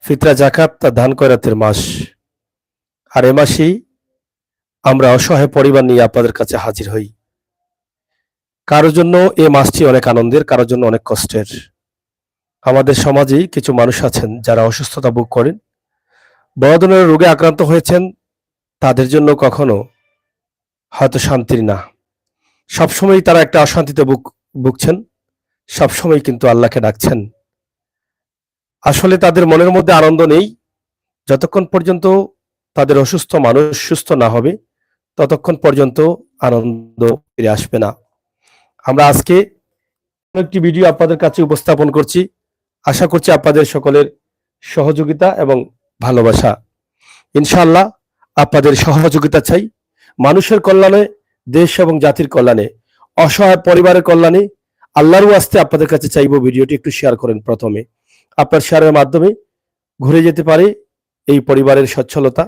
ফিতরা জাকাত তা দান খয়রাতের মাস। আর এ মাসেই আমরা অসহায় পরিবার নিয়ে আপনাদের কাছে হাজির হই। কারোর জন্য এ মাসটি অনেক আনন্দের, কারোর জন্য অনেক কষ্টের। আমাদের সমাজেই কিছু মানুষ আছেন যারা অসুস্থতা ভোগ করেন, বড় ধরনের রোগে আক্রান্ত হয়েছেন। তাদের জন্য কখনো হয়তো শান্তির না, সবসময় তারা একটা অশান্তিতে ভুগছেন, সবসময় কিন্তু আল্লাহকে ডাকছেন। আসলে তাদের মনের মধ্যে আনন্দ নেই। যতক্ষণ পর্যন্ত তাদের অসুস্থ মানুষ সুস্থ না হবে, ততক্ষণ পর্যন্ত আনন্দ ফিরে আসবে না। আমরা আজকে একটি ভিডিও আপনাদের কাছে উপস্থাপন করছি। আশা করছি আপনাদের সকলের সহযোগিতা এবং ভালোবাসা। ইনশাআল্লাহ আপনাদের সহযোগিতা চাই মানুষের কল্যাণে, দেশ এবং জাতির কল্যাণে, অসহায় পরিবারের কল্যাণে। আল্লাহর ওয়াস্তে আপনাদের কাছে চাইবো ভিডিওটি একটু শেয়ার করেন। প্রথমে আপনার শেয়ারের মাধ্যমে ঘুরে যেতে পারে এই পরিবারের সচ্ছলতা,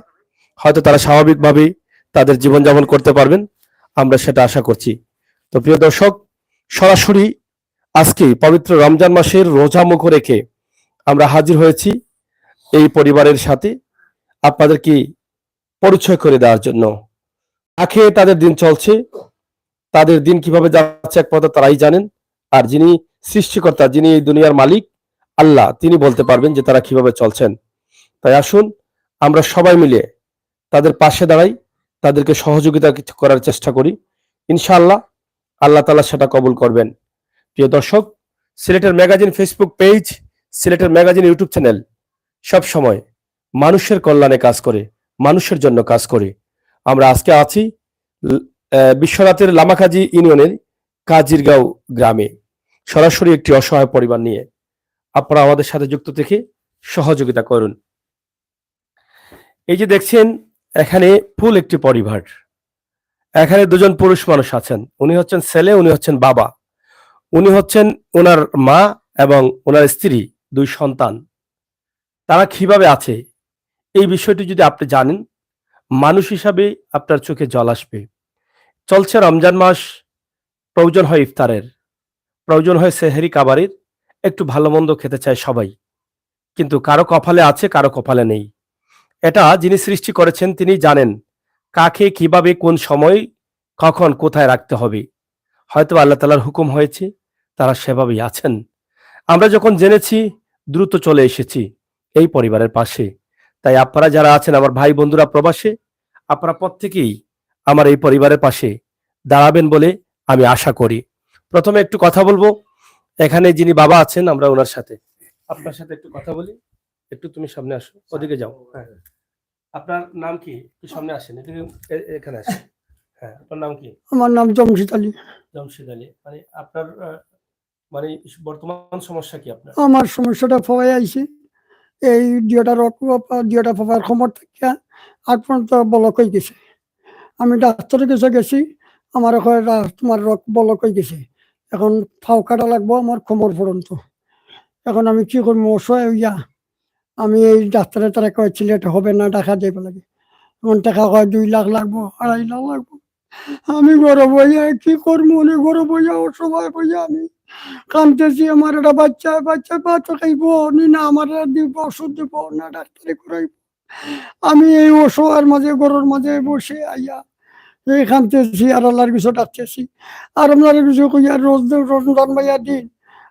হয়তো তারা স্বাভাবিকভাবেই তাদের জীবনযাপন করতে পারবেন, আমরা সেটা আশা করছি। তো প্রিয় দর্শক, সরাসরি আজকে পবিত্র রমজান মাসের রোজা মুখ রেখে আমরা হাজির হয়েছি এই পরিবারের সাথে আপনাদেরকে পরিচয় করে দেওয়ার জন্য। খেয়ে তাদের দিন চলছে, তাদের দিন কিভাবে যাচ্ছে একমাত্র তারাই জানেন। আর যিনি সৃষ্টিকর্তা, যিনি এই দুনিয়ার মালিক আল্লাহ, তিনি বলতে পারবেন যে তারা কিভাবে চলছেন। তাই আসুন আমরা সবাই মিলে তাদের পাশে দাঁড়াই, তাদেরকে সহযোগিতা করার চেষ্টা করি। ইনশাআল্লাহ আল্লাহ তাআলা সেটা কবুল করবেন। প্রিয় দর্শক, সিলেটের ম্যাগাজিন ফেসবুক পেজ, সিলেটের ম্যাগাজিন ইউটিউব চ্যানেল সব সময় মানুষের কল্যাণে কাজ করে, মানুষের জন্য কাজ করে। আমরা আজকে আছি বিশ্বনাথের লামাকাজি ইউনিয়নের কাজিরগাঁও গ্রামে, সরাসরি একটি অসহায় পরিবার নিয়ে। আপনারা আমাদের সাথে যুক্ত থেকে সহযোগিতা করুন। এই যে দেখছেন, এখানে ফুল একটি পরিবার। এখানে দুজন পুরুষ মানুষ আছেন, উনি হচ্ছেন ছেলে, উনি হচ্ছেন বাবা, উনি হচ্ছেন ওনার মা এবং ওনার স্ত্রী, দুই সন্তান। তারা কিভাবে আছে এই বিষয়টি যদি আপনি জানেন, মানুষ হিসাবে আপনার চোখে জল আসবে। চলছে রমজান মাস, প্রয়োজন হয় ইফতারের, প্রয়োজন হয় সেহরি কাবারের, একটু ভালো মন্দ খেতে চায় সবাই, কিন্তু কারো কপালে আছে, কারো কপালে নেই। এটা যিনি সৃষ্টি করেছেন তিনি জানেন কাকে কিভাবে কোন সময় কখন কোথায় রাখতে হবে। হয়তো আল্লাহ তাআলার হুকুম হয়েছে, তারা সেভাবেই আছেন। আমরা যখন জেনেছি দ্রুত চলে এসেছি এই পরিবারের পাশে। তাই আপনারা যারা আছেন আমার ভাই বন্ধুরা প্রবাসে, আপনারা প্রত্যেকেই আমার এই পরিবারের পাশে দাঁড়াবেন বলে আমি আশা করি। প্রথমে একটু কথা বলবো, এখানে যিনি বাবা আছেন আমরা ওনার সাথে, আপনার সাথে একটু কথা বলি। একটু তুমি সামনে আসো, ওদিকে যাও। হ্যাঁ, আপনার নাম কি? একটু সামনে আসেন, এখানে আসেন। হ্যাঁ, আপনার নাম কি? আমার নাম জমশিদ আলী। জমশেদ আলী। মানে আপনার মানে বর্তমান সমস্যা কি আপনার? আমার সমস্যাটা ফোয়াই আইছে, এই দুইটা ফোয়ার খবর থেকে আগ পর্যন্ত বলক হয়ে গেছে। আমি ডাক্তারের কাছে গেছি, আমার তোমার বলক হয়ে গেছে, এখন ফাও কাটা লাগবো আমার কোমর পর্যন্ত। এখন আমি কি করবো, অসহায় হইয়া আমি এই ডাক্তারের তারা কয় সিলেট হবে না, টাকা যাইব লাগে। এখন টাকা কয় 2 লাখ লাগবো, 2.5 লাখ লাগবো। আমি গরব হইয়া কি করবো, অনেক গরব হইয়া অসহায় হইয়া আমি কানতেছি। আমার একটা বাচ্চা বাচ্চা খাইব না, আমার দিব ওষুধ দিব না, ডাক্তারি করাইব। আমি এই অসহায়ের মাঝে গরুর মাঝে বসে আইয়া এই কানতেছি আর আল্লাহর কিছু ডাকতেছি। আর আপনার কিছু কইয়া রোজ রমজান ভাইয়া দিন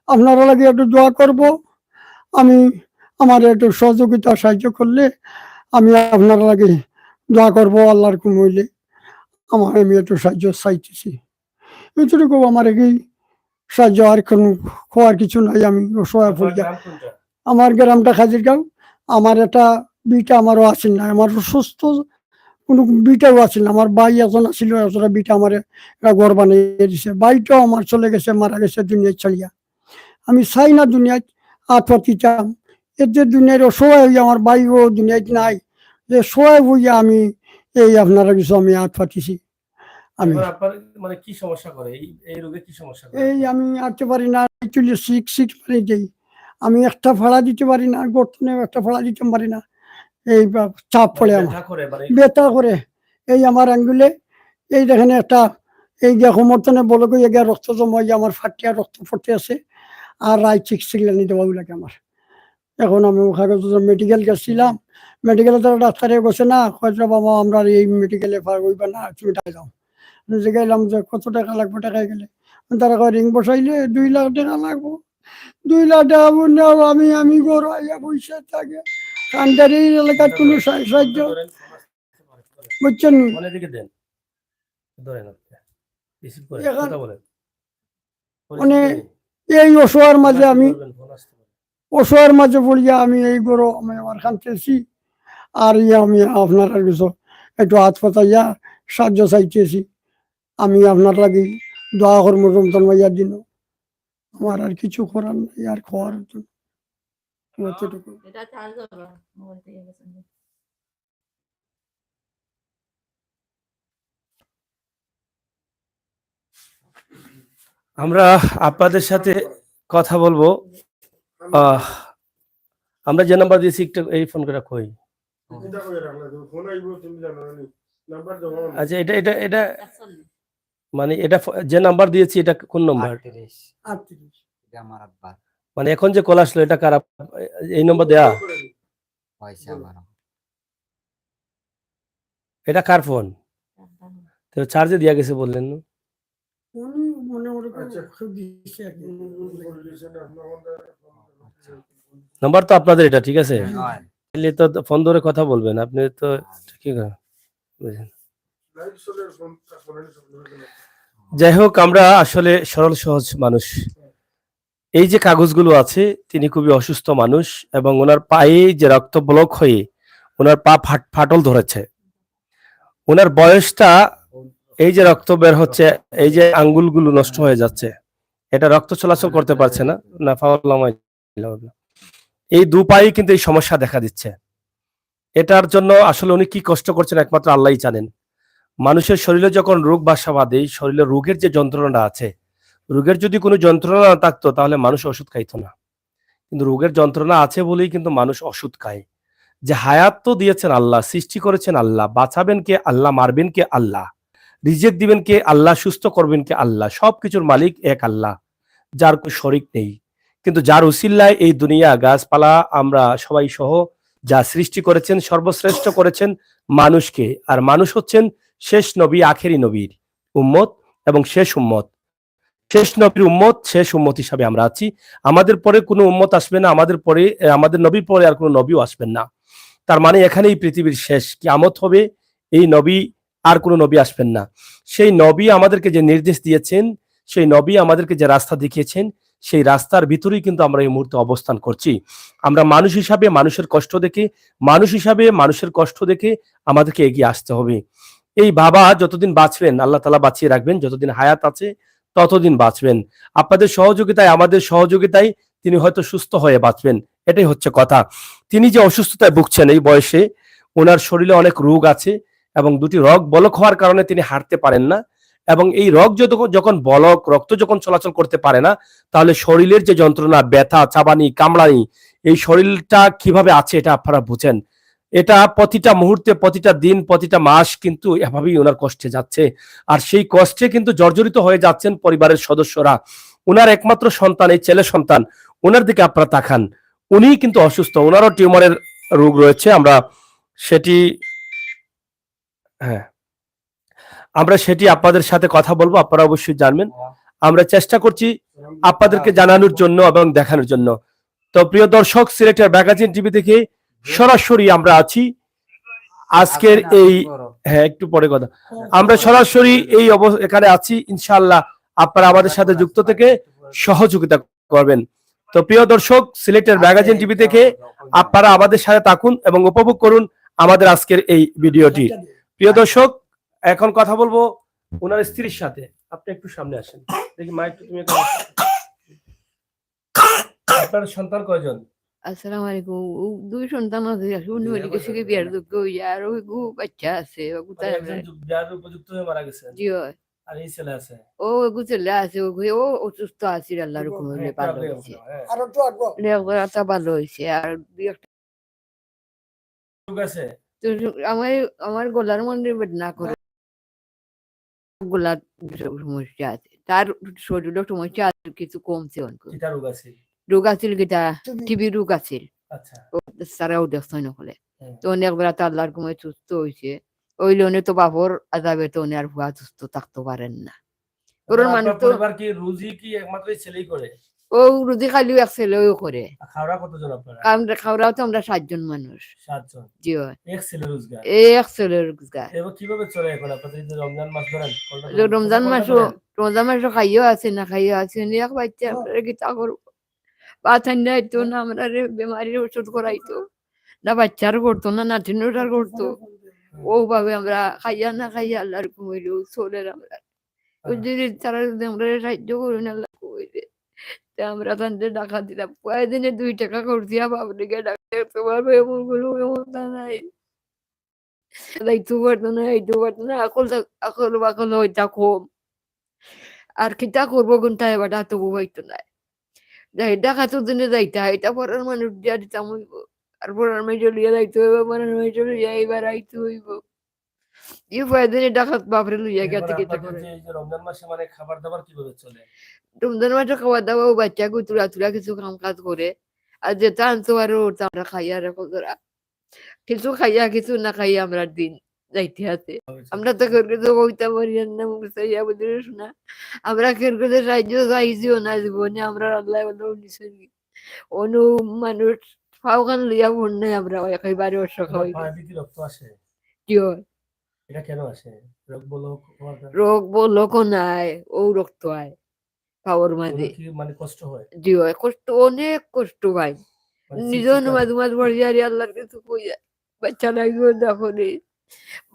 আপনারা লাগে একটু দোয়া করব। আমি আমার একটু সহযোগিতা সাহায্য করলে আমি আপনার লাগে দোয়া করবো। আল্লাহর কুমইলে আমার আমি একটু সাহায্য চাইতেছি, এটুকু আমার এই সাহায্য, আর কোনো খোয়ার কিছু নাই। আমি অসহায় পড়িয়া, আমার গ্রামটা খাজিরগাঁও। আমার একটা বিটা আমারও আসেন না, আমার সুস্থ কোনো বিটাও আসেন না। আমার ভাই এখন আসছিল, একটা বিটা আমার একটা ঘর বানিয়ে দিছে। ভাইটাও আমার চলে গেছে, মারা গেছে দুনিয়ায় ছাড়িয়া। আমি চাই না দুনিয়ায় আত্মহত্যা, এতে দুনিয়ার অসহায় হইয়া আমার ভাইও দুনিয়ায় নাই, যে সহায় হইয়া আমি এই আপনারা কিছু আমি আত্মহত্যি। আমি মানে কি সমস্যা করে এই রোগে, কি সমস্যা করে? এই আমি আঁটতে পারি না, চুলে সিট মারি দেই। আমি একটা ফাড়া দিতে পারি না, গর্তনে একটা ফাড়া দিতে পারি না। এই চাপ পড়ে আমার, ব্যথা করে। এই আমার আঙ্গুলে এই দেখেন একটা, এই যে সমর্থনে বলে গিয়ে গিয়ে রক্ত জমা হয়ে আমার ফাটিয়া রক্ত পড়তে আছে। আর রায় চিকচিকলানি দেওয়া লাগে আমার। এখন আমি ওখানে মেডিকেল গেছিলাম, মেডিকেলে তো ডাক্তারে বসে না, কয়েছে বাবা আমরা এই মেডিকেলে হইবা না, তুমি টাকা যাও। গেলাম যে কত টাকা লাগবে, টাকায় গেলে তারা কয় রিং বসাইলে 2 লাখ টাকা লাগবো। 2 লাখ টাকা বললেও আমি গরু আইয়া বসে থাকে, কান্দারি এলাকার কোনো সাহায্য বুঝছেন নি? ফোনের দিকে দেন, ধরেন আপনি রিসিভ করে এখন কথা বলেন। মানে এই অসহায়ের মাঝে আমি ফোন আসতে পারে। অসহায়ের মাঝে পড়িয়া আমি এই গরু আমি আমার খানতেছি, আর আমি আপনার কিছু একটু হাত পাতাইয়া সাহায্য চাইতেছি। আমি আপনার লাগি দোয়া করবো রমজান মাইয়ার দিন, আমার আর কিছু করার নাই আর খাওয়ার জন্য এতটুকু। আমরা আপনাদের সাথে কথা বলবো। আমরা যে নাম্বার দিয়েছি একটু এই ফোন করে কই। আচ্ছা, এটা এটা এটা মানে এটা যে নাম্বার দিয়েছি এটা কোন নাম্বার? 38 এটা আমার আব্বা মানে এখন যে কল আসলো এটা কার? এই নম্বর দেয়া? হয়েছে আমার। এটা কার ফোন? তো চার্জে দিয়া গেছে বললেন না? উনি মনে মনে করে দিচ্ছে আর কি। নাম্বার তো আপনাদের এটা, ঠিক আছে? হয়। তাহলে তো ফোন ধরে কথা বলবেন আপনি তো, ঠিক আছে বুঝলেন। যাই হোক, আমরা আসলে সরল সহজ মানুষ। এই যে কাগজগুলো আছে, তিনি খুবই অসুস্থ মানুষ এবং ওনার পায়ে যে রক্ত ব্লক হয়ে ওনার পা ফাটল ধরেছে। ওনার বয়সটা, এই যে রক্ত বের হচ্ছে, এই যে আঙ্গুলগুলো নষ্ট হয়ে যাচ্ছে, এটা রক্ত চলাচল করতে পারছে না। না এই দু পায়ে কিন্তু এই সমস্যা দেখা দিচ্ছে। এটার জন্য আসলে উনি কি কষ্ট করছেন একমাত্র আল্লাহই জানেন। মানুষের শরীরে যখন রোগ বাসা বাঁধে, শরীরে রোগের যে যন্ত্রণা আছে, রোগের যদি কোনো যন্ত্রণা না থাকতো তাহলে মানুষ ওষুধ খাইতো না, কিন্তু রোগের যন্ত্রণা আছে বলেই কিন্তু মানুষ ওষুধ খায়। যে হায়াত তো দিয়েছেন আল্লাহ, সৃষ্টি করেছেন আল্লাহ, বাঁচাবেন কে আল্লাহ, মারবেন কে আল্লাহ, রিজেক দিবেন কে আল্লাহ, সুস্থ করবেন কে আল্লাহ, সবকিছুর মালিক এক আল্লাহ, যার কোনো শরিক নেই। কিন্তু যার উসিল্লায় এই দুনিয়া, গাছপালা, আমরা সবাই সহ যা সৃষ্টি করেছেন, সর্বশ্রেষ্ঠ করেছেন মানুষকে। আর মানুষ হচ্ছেন শেষ নবী, আখেরি নবীর উম্মত এবং শেষ উম্মত। শেষ নবীর উম্মত, শেষ উম্মত হিসাবে আমরা আছি। আমাদের পরে কোনো উম্মত আসবে না, আমাদের পরে, আমাদের নবীর পরে আর কোনো নবীও আসবেন না। তার মানে এখানেই পৃথিবীর শেষ, কিয়ামত হবে, এই নবী আর কোনো নবী আসবেন না। সেই নবী আমাদেরকে যে নির্দেশ দিয়েছেন, সেই নবী আমাদেরকে যে রাস্তা দেখিয়েছেন, সেই রাস্তার ভিতরেই কিন্তু আমরা এই মুহূর্তে অবস্থান করছি। আমরা মানুষ হিসাবে মানুষের কষ্ট দেখে, মানুষ হিসাবে মানুষের কষ্ট দেখে আমাদেরকে এগিয়ে আসতে হবে। এই বাবা যতদিন বাঁচবেন আল্লাহ তাআলা বাঁচিয়ে রাখবেন, যতদিন হায়াত আছে ততদিন বাঁচবেন। আপনাদের সহযোগিতায়, আমাদের সহযোগিতায় তিনি হয়তো সুস্থ হয়ে বাঁচবেন, এটাই হচ্ছে কথা। তিনি যে অসুস্থতায় ভুগছেন এই বয়সে, ওনার শরীরে অনেক রোগ আছে এবং দুটি রোগ বলক হওয়ার কারণে তিনি হাঁটতে পারেন না। এবং এই রোগ যখন বলক, রক্ত যখন চলাচল করতে পারে না, তাহলে শরীরের যে যন্ত্রণা, ব্যথা, চাবানি, কামড়ানি, এই শরীরটা কিভাবে আছে এটা আপনারা বুঝেন। এটা প্রতিটা মুহূর্তে, প্রতিটা দিন, প্রতিটা মাস কিন্তু এভাবেই ওনার কষ্টে যাচ্ছে। আর সেই কষ্টে কিন্তু জর্জরিত হয়ে যাচ্ছেন পরিবারের সদস্যরা। ওনার একমাত্র সন্তান, এই ছেলে সন্তান, ওনার দিকে আপনারা তাকান, উনি কিন্তু অসুস্থ, ওনারও টিউমারের রোগ রয়েছে। আমরা সেটি, হ্যাঁ, আমরা সেটি আপনাদের সাথে কথা বলবো, আপনারা অবশ্যই জানবেন। আমরা চেষ্টা করছি আপনাদেরকে জানানোর জন্য এবং দেখানোর জন্য। তো প্রিয় দর্শক, সিলেটের ম্যাগাজিন টিভি থেকে সরাসরি আমরা আছি আজকের এই, হ্যাঁ একটু পরে কথা, আমরা সরাসরি এই এখানে আছি। ইনশাআল্লাহ আপনারা আমাদের সাথে যুক্ত থেকে সহযোগিতা করবেন। তো প্রিয় দর্শক, সিলেটের ম্যাগাজিন টিভি থেকে আপনারা আমাদের সাথে থাকুন এবং উপভোগ করুন আমাদের আজকের এই ভিডিওটি। প্রিয় দর্শক, এখন কথা বলবো ওনার স্ত্রীর সাথে। আপনি একটু সামনে আসেন, দেখি মা একটু, তুমি আপনার সন্তান কয়জন? আসসালামু আলাইকুম। দুই সন্তান আছে, উনি হয়ে গেছে কি বিয়ার যোগ্য হইয়া, আর ওই বাচ্চা আছে কোথায় একজন বিয়ার উপযুক্ত হয়ে মারা গেছেন, জি হয়। আর এই ছেলে আছে, ও গুছলে আছে, ও অসুস্থ আছে, আল্লাহর হুকুম হইলে ভালো হয়েছে, আর একটু আগো লেখাপড়াটা ভালো হয়েছে। আর দুই একটা রোগ আছে? তো আমার আমার গলার মধ্যে বেদনা করে, গলার সমস্যা আছে, তার শরীরের সমস্যা আছে, কিছু কমছে অনেক। কিটা রোগ আছে? রোগ আছিল, কিটা টিবি রোগ আছিল। আচ্ছা তারাও দেখছো নকলে হুম। তো অনেক বেলা তো আল্লাহর ঘুমে সুস্থ হয়েছে ওই লোনে তো বাবর আজাবে তো উনি আর ভুয়া সুস্থ থাকতে পারেন না ওর মানুষ আপনার তো পরিবার কি রুজি কি একমাত্র এই ছেলেই করে? ও রুজি খালিও এক ছেলেও করে খাওয়া কতজন আপনারা? আমরা খাওয়াও তো আমরা 7 জন মানুষ 7 জন। জি হয় এক ছেলে রোজগার। এই এক ছেলের রোজগার এবার কিভাবে চলে এখন আপনাদের এই যে রমজান মাস ধরেন কোনটা যে রমজান কোনটা মাসও ধরেন? রমজান মাসও খাইও আছে না খাইও আছে নি এক বাচ্চা আমরা গীতা করবো বাথান যাইতো না আমরা বেমারির ওষুধ করাইতো না বাচ্চার করতো না নাতিনোটার করতো ওভাবে আমরা খাইয়া না খাইয়া আল্লাহর কমাইলেও চলের আমরা ওই যদি তারা যদি আমরা সাহায্য করুন আল্লাহ কমাইলে তা আমরা তাদের টাকা দিলাম কয়েক দিনে 2 টাকা করছি বাবুকে ডাক্তার তোমার এমন গুলো এমন নাই যাইতে পারতো না যাইতে পারতো না আকল বাকল হইতা কম আর কিতা করবো কোনটা এবার তবু হইতো না যাই ডাকা তো দিনে যাইতা এটা পরের মানুষ দিয়া দিতাম হইব আর পরের মাই চলিয়া যাইতে হইব পরের মাই চলিয়া এবার আইতে হইব ই দিনে ডাকাত বাপরে লইয়া এখন গেছে কিতা আপনাদের করে যে এই যে রমজান মাসে মানে খাবার দাবার কিভাবে চলে? রমজান মাসে খাওয়া দাওয়া ও বাচ্চা গুতুরা তুরা কিছু কাম কাজ করে আর যেটা আনতো আরো ওটা আমরা খাইয়া রাখো তোরা কিছু খাইয়া কিছু না খাইয়া আমরা দিন যাইতে আছে আমরা তো কেউ কইতে পারি না মুসাইয়া বুঝে শোনা আমরা কেউ সাহায্য চাইছিও না জীবনে আমরা আল্লাহ বলে নিছি অনু মানুষ ফাওকান লইয়া ভর নাই আমরা একেবারে অসুখ হইব পায়ে কি রক্ত আসে? কি হয় এটা কেন আসে? রোগ বলো রোগ বলো নাই ও রক্ত হয় পাওয়ার মাঝে কি মানে কষ্ট হয়? জি হয় কষ্ট অনেক কষ্ট ভাই মানে নিজের চিকিৎসা মাঝে মাঝে বড়িয়ারি আল্লাহর কিছু কইয়া বাচ্চা লাগিও দেখো রে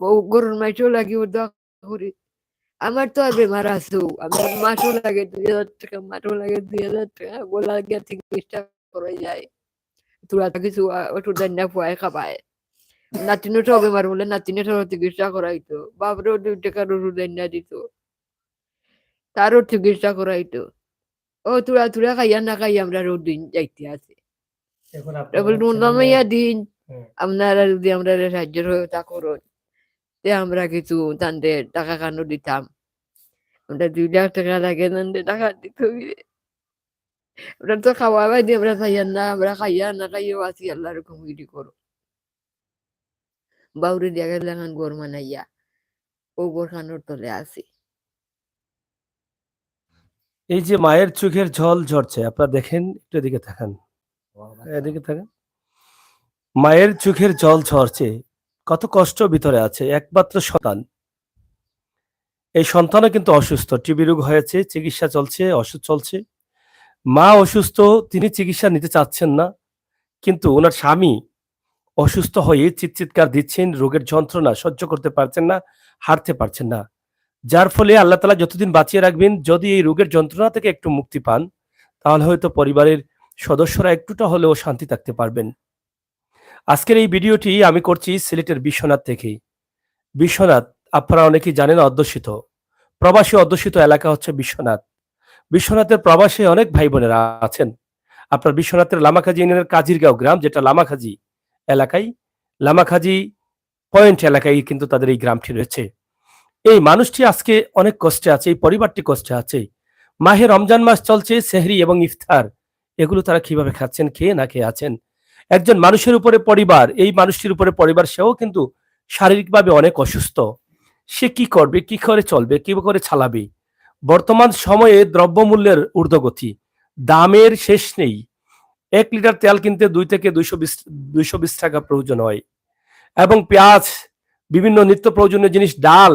বউ গরুর মাইসও লাগিও দেখো রে আমার তো আর বেমার আছো আমার মাসও লাগে 2000 টাকা মাসও লাগে 2000 টাকা গোলা গিয়া চিকিৎসা করে যায় তোরা তো কিছু ওষুধ না ফুয়ায় খাবায় নাতিনটাও বেমার বলে নাতিনেটারও চিকিৎসা করাইতো বাপরেও 2 টাকার ওষুধ না দিত তারও চিকিৎসা করাইতো ও তোরা তোরা খাইয়া না খাইয়া আমরা রোদ দিন যাইতে আছে এখন কেবল আপনারা নুনমাইয়া দিন হুম। আপনারা যদি আমরা সাহায্য সহায়তা করুন তে আমরা কিছু তাদের টাকা কানো দিতাম আমরা 2 লাখ টাকা লাগে তাদের টাকা দিতে হইবে ওরা তো খাওয়া দিয়ে আমরা খাইয়া না আমরা খাইয়া না খাইয়াও আছি আল্লাহ রকম গিরি করো বাউরি দেখা লাগান গোর মানাইয়া ও গোর খানোর তলে আছি এই যে মায়ের চোখের জল ঝরছে আপনারা দেখেন একটু এদিকে তাকান বাবা, এদিকে তাকান মায়ের চোখের জল ঝরছে কত কষ্ট ভিতরে আছে একমাত্র সন্তান এই সন্তানও কিন্তু অসুস্থ টিবি রোগ হয়েছে চিকিৎসা চলছে ওষুধ চলছে মা অসুস্থ তিনি চিকিৎসা নিতে চাচ্ছেন না কিন্তু ওনার স্বামী অসুস্থ হয়ে চিৎকার দিচ্ছেন রোগের যন্ত্রণা সহ্য করতে পারছেন না হাঁটতে পারছেন না যার ফলে আল্লাহ তাআলা যতদিন বাঁচিয়ে রাখবেন যদি এই রোগের যন্ত্রণা থেকে একটু মুক্তি পান তাহলে হয়তো পরিবারের সদস্যরা একটুটা হলেও শান্তি থাকতে পারবেন আজকের এই ভিডিওটি আমি করছি সিলেটের বিশ্বনাথ থেকে বিশ্বনাথ আপনারা অনেকেই জানেন অধ্যুষিত প্রবাসী অধ্যুষিত এলাকা হচ্ছে বিশ্বনাথ বিশ্বনাথের প্রবাসে অনেক ভাই বোনেরা আছেন আপনার বিশ্বনাথের লামাখাজি ইউনিয়নের কাজিরগাঁও গ্রাম যেটা লামাখাজি এলাকায় লামাখাজি পয়েন্ট এলাকায় কিন্তু তাদের এই গ্রামটি রয়েছে এই মানুষটি আজকে অনেক কষ্টে আছে এই পরিবারটি কষ্টে আছে মাহে রমজান মাস চলছে সেহরি এবং ইফতার এগুলো তারা কিভাবে খাচ্ছেন খেয়ে না খেয়ে আছেন একজন মানুষের উপরে পরিবার এই মানুষটির উপরে পরিবার সেও কিন্তু শারীরিকভাবে অনেক অসুস্থ সে কি করবে কি করে চলবে কি করে চালাবে বর্তমান সময়ে দ্রব্যমূল্যের ঊর্ধ্বগতি দামের শেষ নেই 1 লিটার তেল কিনতে 2 থেকে 220 টাকা প্রয়োজন হয় এবং পেঁয়াজ বিভিন্ন নিত্য প্রয়োজনীয় জিনিস ডাল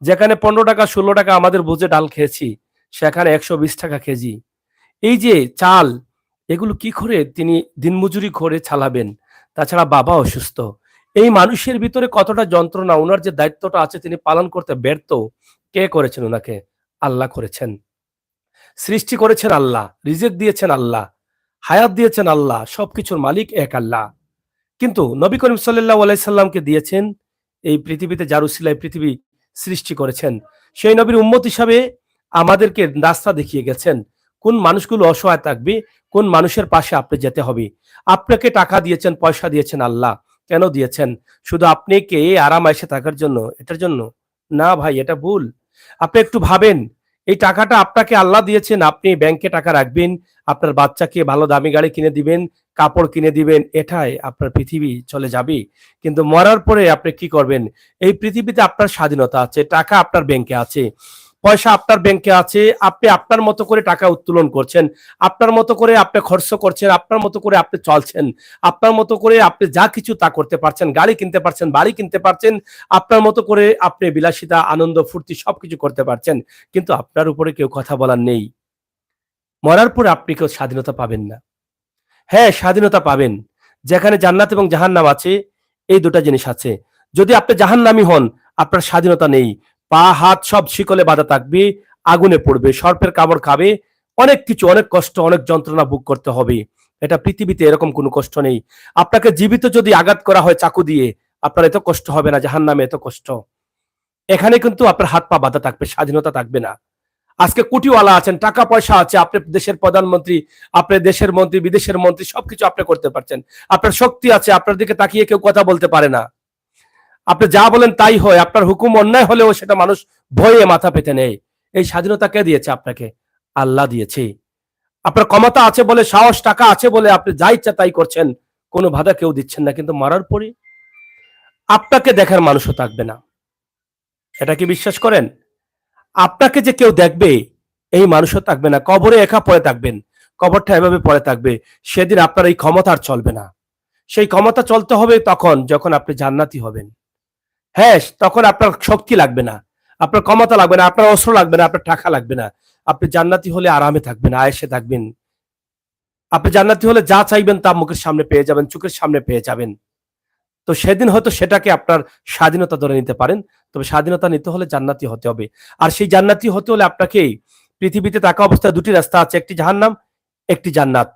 যেখানে 15 টাকা 16 টাকা আমাদের বুঝে ডাল খেয়েছি সেখানে 120 টাকা কেজি এই যে চাল এগুলো কি করে তিনি দিনমজুরি করে চালাবেন তাছাড়া বাবা অসুস্থ এই মানুষের ভিতরে কতটা যন্ত্রণা ওনার যে দায়িত্বটা আছে তিনি পালন করতে ব্যর্থ কে করেছেন ওনাকে আল্লাহ করেছেন সৃষ্টি করেছেন আল্লাহ রিজিক দিয়েছেন আল্লাহ হায়াত দিয়েছেন আল্লাহ সবকিছুর মালিক এক আল্লাহ কিন্তু নবী করিম সাল্লাল্লাহু আলাইহি সাল্লামকে দিয়েছেন এই পৃথিবীতে যার উসিলায় পৃথিবী সৃষ্টি করেছেন সেই নবীর উম্মত হিসাবে আমাদেরকে রাস্তা দেখিয়ে গেছেন কোন মানুষগুলো অসহায় থাকবে কোন মানুষের পাশে আপনি যেতে হবে আপনাকে টাকা দিয়েছেন পয়সা দিয়েছেন আল্লাহ কেন দিয়েছেন শুধু আপনি কে আরাম আয়েশে থাকার জন্য এটার জন্য না ভাই এটা ভুল আপনি একটু ভাবেন এই টাকাটা আপনাকে আল্লাহ দিয়েছেন আপনি ব্যাংকে টাকা রাখবেন আপনার বাচ্চাকে ভালো দামি গাড়ি কিনে দিবেন, কাপড় কিনে দিবেন, এটাই আপনার পৃথিবী চলে যাবে। কিন্তু মরার পরে আপনি কি করবেন? এই পৃথিবীতে আপনার স্বাধীনতা আছে, টাকা আপনার ব্যাংকে আছে, পয়সা আপনার ব্যাংকে আছে, আপনি আপনার মতো করে টাকা উত্তোলন করছেন, আপনার মতো করে আপনি খরচ করছেন, আপনার মতো করে আপনি চলছেন, আপনার মতো করে আপনি যা কিছু তা করতে পারছেন, গাড়ি কিনতে পারছেন, বাড়ি কিনতে পারছেন, আপনার মতো করে আপনি বিলাসিতা, আনন্দ, ফুর্তি সবকিছু করতে পারছেন। কিন্তু আপনার উপরে কেউ কথা বলার নেই। মরার পরে আপনি কেউ স্বাধীনতা পাবেন না। হ্যাঁ, স্বাধীনতা পাবেন। যেখানে জান্নাত এবং জাহান্নাম আছে, এই ২ টা জিনিস আছে। যদি আপনি জাহান্নামী হন, আপনার স্বাধীনতা নেই। পা, হাত সব শিকলে বাঁধা থাকবে, আগুনে পড়বে, সর্পের কামড় খাবে, অনেক কিছু, অনেক কষ্ট, অনেক যন্ত্রণা ভোগ করতে হবে। এটা পৃথিবীতে এরকম কোনো কষ্ট নেই। আপনাকে জীবিত যদি আঘাত করা হয় চাকু দিয়ে, আপনার এত কষ্ট হবে না, জাহান্নামে এত কষ্ট। এখানে কিন্তু আপনার হাত পা বাঁধা থাকবে, স্বাধীনতা থাকবে না। আজকে কোটিওয়ালা আছেন, টাকা পয়সা আছে, আপনি দেশের প্রধানমন্ত্রী, আপনি দেশের মন্ত্রী, বিদেশের মন্ত্রী, সবকিছু আপনি করতে পারছেন। আপনার শক্তি আছে, আপনার দিকে তাকিয়ে কেউ কথা বলতে পারে না। আপনি যা বলেন তাই হয়, আপনার হুকুম অন্যায় হলেও সেটা মানুষ ভয়ে মাথা পেতে নেয়। এই স্বাধীনতা কে দিয়েছে আপনাকে? আল্লাহ দিয়েছে। আপনার ক্ষমতা আছে বলে, সাহস, টাকা আছে বলে আপনি যা ইচ্ছা তাই করছেন, কোনো বাধা কেউ দিচ্ছেন না। কিন্তু মরার পরে আপনাকে দেখার মানুষও থাকবে না। এটা কি বিশ্বাস করেন? আপনাকে যে কেউ দেখবে এই মানুষও থাকবে না। কবরে একা পড়ে থাকবেন, কবরটা এভাবে পড়ে থাকবে। সেদিন আপনার এই ক্ষমতা আর চলবে না। সেই ক্ষমতা চলতে হবে তখন যখন আপনি জান্নাতি হবেন। হ্যাঁ, তখন আপনার শক্তি লাগবে না, আপনার ক্ষমতা লাগবে না, আপনার অস্ত্র লাগবে না, আপনার টাকা লাগবে না। আপনি জান্নাতি হলে আরামে থাকবেন, আয়েশে থাকবেন। আপনি জান্নাতি হলে যা চাইবেন তা মুখের সামনে পেয়ে যাবেন, চোখের সামনে পেয়ে যাবেন। তো সেদিন হয়তো সেটাকে আপনার স্বাধীনতা ধরে নিতে পারেন। তবে স্বাধীনতা নিতে হলে জান্নাতি হতে হবে। আর সেই জান্নাতি হতে হলে আপনাকে পৃথিবীতে থাকা অবস্থায় ২টি রাস্তা আছে, একটি জাহান্নাম, একটি জান্নাত।